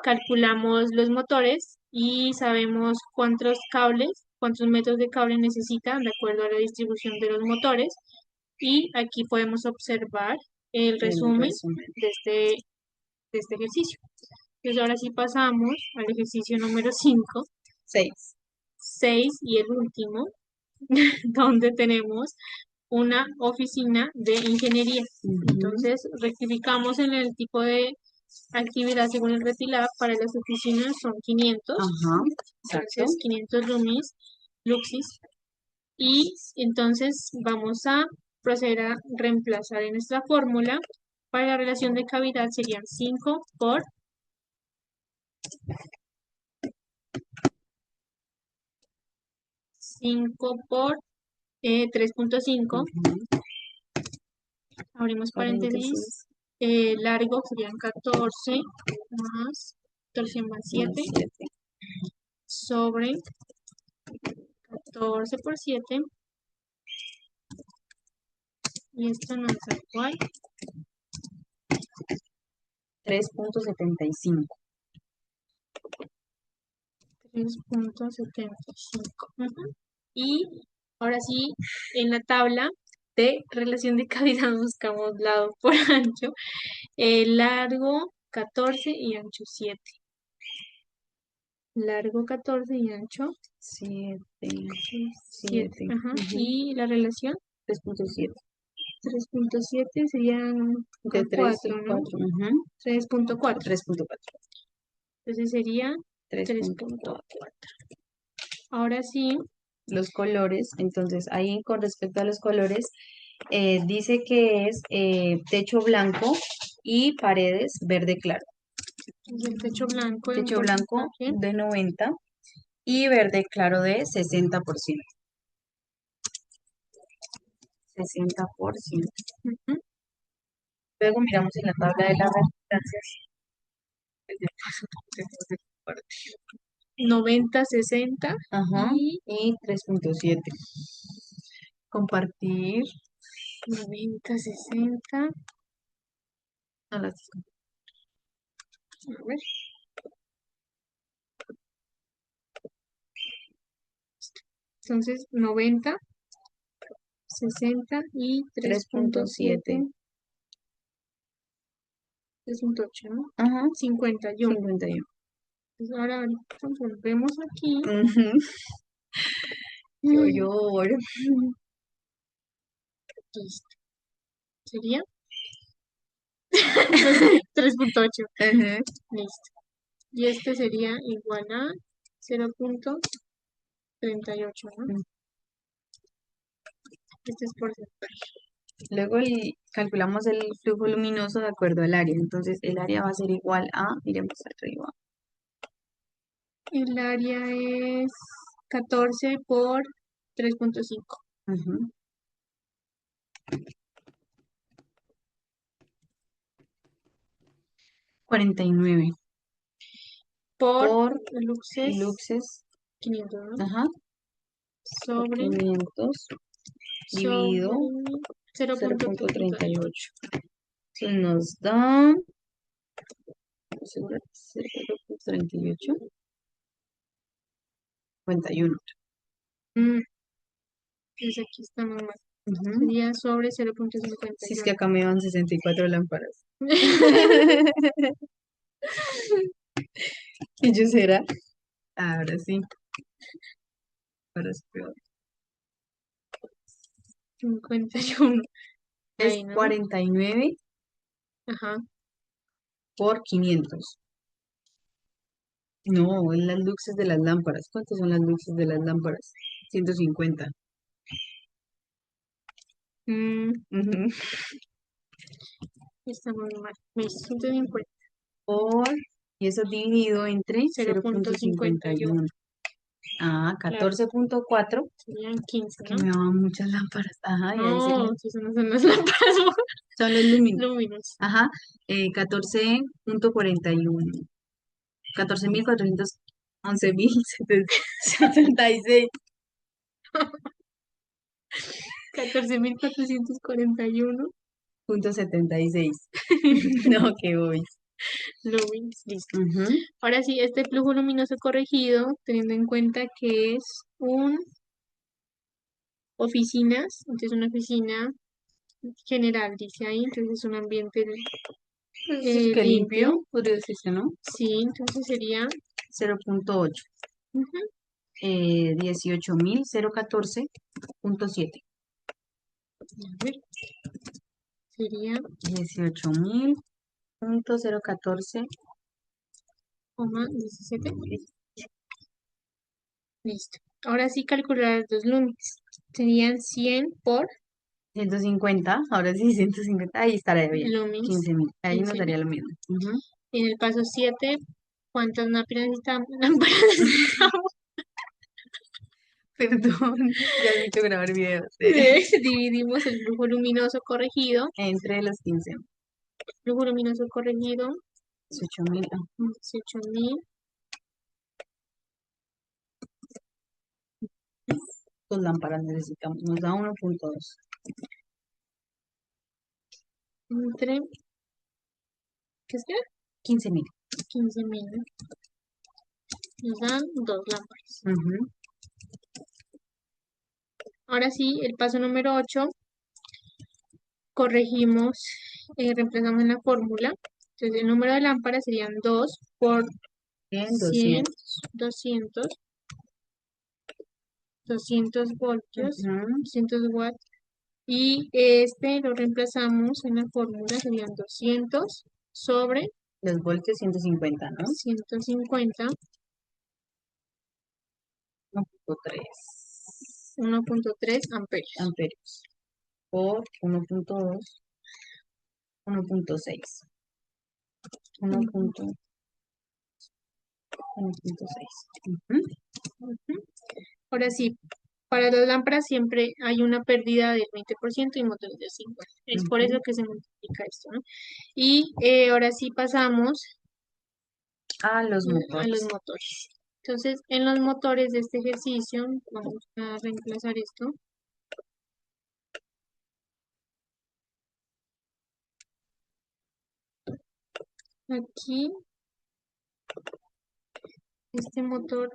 calculamos los motores y sabemos cuántos cables, cuántos metros de cable necesitan de acuerdo a la distribución de los motores. Y aquí podemos observar el
El
resumen
resumen.
de este ejercicio. Entonces ahora sí pasamos al ejercicio número 5,
6.
6 y el último, donde tenemos una oficina de ingeniería. Entonces, rectificamos en el tipo de actividad según el RETILAB. Para las oficinas son 500,
Ajá, exacto.
entonces 500 luxis. Y entonces vamos a proceder a reemplazar en nuestra fórmula. Para la relación de cavidad serían 5 por 3.5.
Ujú.
Abrimos paréntesis.
Paréntesis.
Largo serían 14 más 14 más 7
7.
sobre 14 por 7. Y esto nos da igual
3.75.
3.75. Y ahora sí, en la tabla de relación de cavidad buscamos lado por ancho, largo 14 y ancho 7. Largo 14 y ancho
7.
7.
7.
Y la relación
3.7.
3.7 serían
De
con
3 y
4, ¿no?
4.
3.4.
3.4.
Entonces sería
3.4.
3.4. Ahora sí,
Los colores, entonces ahí con respecto a los colores, dice que es techo blanco y paredes verde claro.
el techo blanco en
Techo blanco
porcentaje.
de 90 y verde claro de 60%. 60%.
Ujú.
Luego miramos en la tabla de las resultancias.
90, 60
Ajá,
y
y 3.7. Compartir
90, 60.
a las
A ver. Entonces, 90, 60 y 3.7,
3.7.
3.8, ¿no?
Ajá,
51.
51.
Entonces, ahorita volvemos aquí.
Ujú. Yo
Mm,
lloro.
Listo. Sería 3.8.
Ajá.
Listo. Y este sería igual a 0.38, ¿no? Este es porcentaje.
Luego calculamos el flujo luminoso de acuerdo al área. Entonces el área va a ser igual a, miremos arriba,
El área es 14 por 3.5.
Ujú. 49
Por
por
luxes
luxes,
500, ¿no?
ajá, por
Sobre
500 dividido
sobre 0.38.
0.38. Entonces nos da, ¿segura? 0.38, 51.
Mm, pues aquí está muy mal.
Ujú.
Sería sobre
Si es que
0.51.
acá me van 64 lámparas. ¿Y yo será? Ahora sí, ahora es peor.
51.
Es
Ahí, ¿no?
49
Ajá.
por 500. No, es las luxes de las lámparas. ¿Cuántas son las luxes de las lámparas? 150.
Mm,
Ujú.
está muy mal. Me 150.
Por, y eso dividido entre
0.51.
0.51. Ah,
Claro,
14.4,
serían 15,
que
¿no?
me daban muchas lámparas. Ajá, y ahí
No,
serían,
si son las lámparas
son los lúmenes.
lúminos.
Ajá, 14.41. 14.400, 11.076.
14.441
.76. No, que voy.
lúmenes. Listo.
Ujú.
Ahora sí, este flujo luminoso corregido, teniendo en cuenta que es un oficinas, entonces una oficina general, dice ahí, entonces es un ambiente
Es decir, que
limpio.
limpio, podría decirse, ¿no?
Sí, entonces sería
0.8.
ujú,
18.014.7.
a ver, sería
18.014.
17. Listo. Ahora sí calcular los lúmenes. Serían 100 por
150, ahora sí, 150. Ahí estará bien.
lúmenes.
15.000. Ahí nos
15.000.
daría lo mismo. Ujú.
En el paso 7, ¿cuántas lámparas necesitamos? Lámparas necesitamos.
Perdón, ya has hecho grabar videos.
Dividimos el flujo luminoso corregido.
Entre los 15.
Flujo luminoso corregido,
18.000.
18.000
Dos lámparas necesitamos. Nos da 1.2.
entre, ¿qué es que?
15.000.
15.000, ¿no? Nos dan dos lámparas.
Ujú.
Ahora sí, el paso número 8, corregimos, reemplazamos en la fórmula. Entonces, el número de lámparas serían 2 por
Bien,
100,
200.
200, 200 voltios,
Ujú.
200 watts. Y este lo reemplazamos en la fórmula, serían 200 sobre
Los voltios 150, ¿no?
150,
1.3
1.3 amperios.
amperios por 1.2, 1.6. 1.6. Ujú.
Ujú. Ahora sí, para las lámparas siempre hay una pérdida del 20% y motores del 50%. Es por eso
Ujú.
que se multiplica esto, ¿no? Y ahora sí pasamos
A los
a los
motores.
motores. Entonces, en los motores de este ejercicio, vamos a reemplazar esto. Aquí, este motor,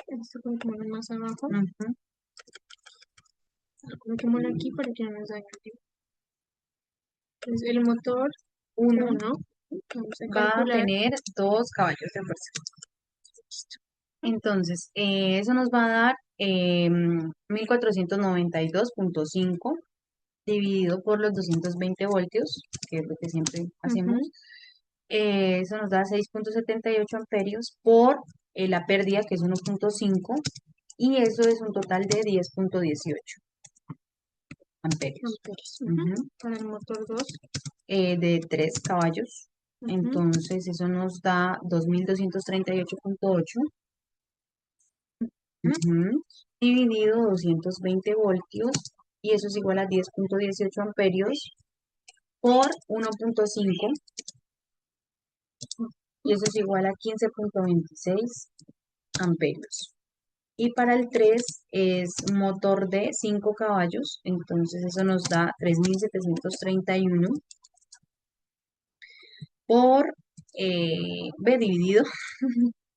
esto coloquémoslo más abajo,
Ujú.
coloquémoslo aquí para que no nos dañe el tiempo. Entonces, el motor
Uno
1, vamos a
va a
calcular.
tener 2 caballos de fuerza. Entonces, eso nos va a dar 1492.5 dividido por los 220 voltios, que es lo que siempre
Ujú,
hacemos. Eso nos da 6.78 amperios por la pérdida, que es 1.5, y eso es un total de 10.18 amperios.
amperios.
Ujú.
Para el motor 2.
De 3 caballos.
Ujú,
Entonces, eso nos da 2.238.8.
ujú.
Ujú. dividido 220 voltios, y eso es igual a 10,18 amperios por 1,5, y eso es igual a 15,26 amperios. Y para el 3 es motor de 5 caballos, entonces eso nos da 3.731 por B dividido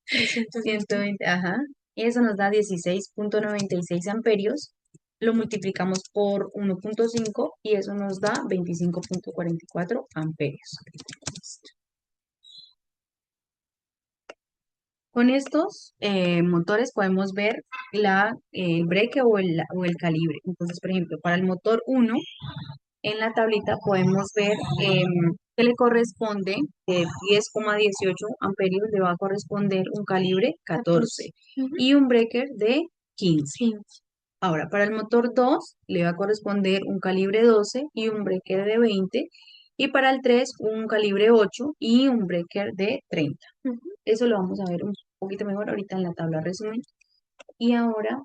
320.
120, ajá, y eso nos da 16,96 amperios. Lo multiplicamos por 1,5 y eso nos da 25,44 amperios. Con estos motores podemos ver el breque o el calibre. Entonces, por ejemplo, para el motor 1, en la tablita podemos ver que le corresponde de 10,18 amperios, le va a corresponder un calibre 14
Ujú.
y un breaker de 15.
15.
Ahora, para el motor 2 le va a corresponder un calibre 12 y un breaker de 20. Y para el 3 un calibre 8 y un breaker de 30.
Ujú.
Eso lo vamos a ver un poquito mejor ahorita en la tabla resumen. Y ahora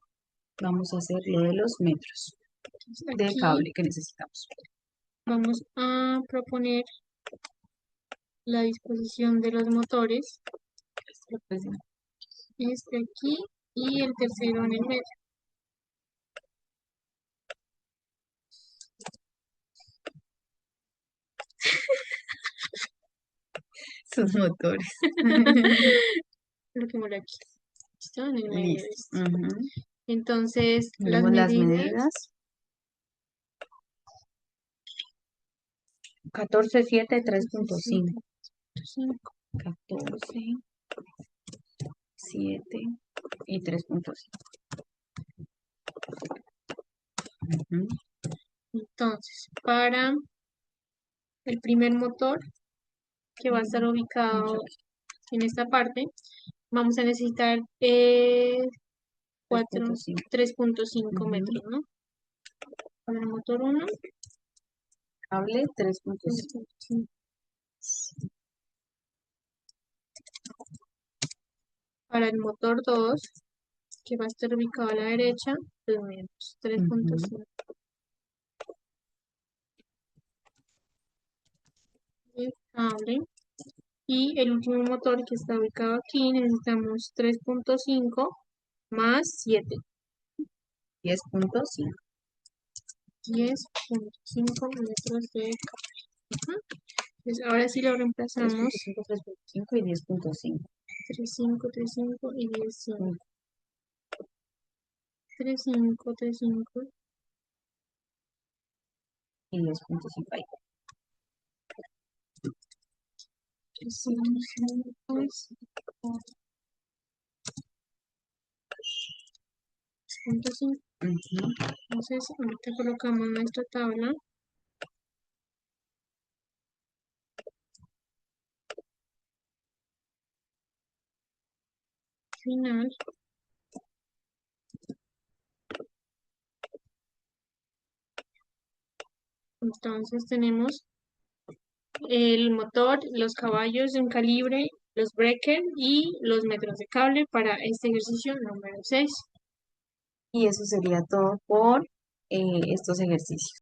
vamos a hacer lo de los metros
Entonces,
de
aquí
cable que necesitamos.
vamos a proponer la disposición de los motores.
Pues,
Este aquí y el tercero en el medio.
sus motores.
Lo que mola aquí. ¿Listo? En el medio de
Listo.
esto.
Ujú.
Entonces, las
Tenemos las
medidas.
medidas. 14, 7, 3,5.
5.
14, 7 y 3,5. Ujú.
Entonces, para el primer motor, que va a estar ubicado en esta parte, vamos a necesitar
3,5.
3.5
Ujú.
metros, ¿no? Para el motor 1,
Cable 3,5.
3.5. Para el motor 2, que va a estar ubicado a la derecha, pues menos
Ujú.
3.5 de cable. Y el último motor que está ubicado aquí, necesitamos 3.5 más 7,
10,5.
10.5 metros de cable. Ujú. Entonces, ahora sí lo reemplazamos
3,5, 3,5 y 10,5.
3.5, 3.5 y 10.5. 3.5, 3.5,
Y 10,5 ahí.
3.5, 3.5.
Ujú.
Entonces, ahorita colocamos nuestra tabla final. Entonces, tenemos el motor, los caballos en calibre, los breakers y los metros de cable para este ejercicio número 6.
Y eso sería todo por estos ejercicios.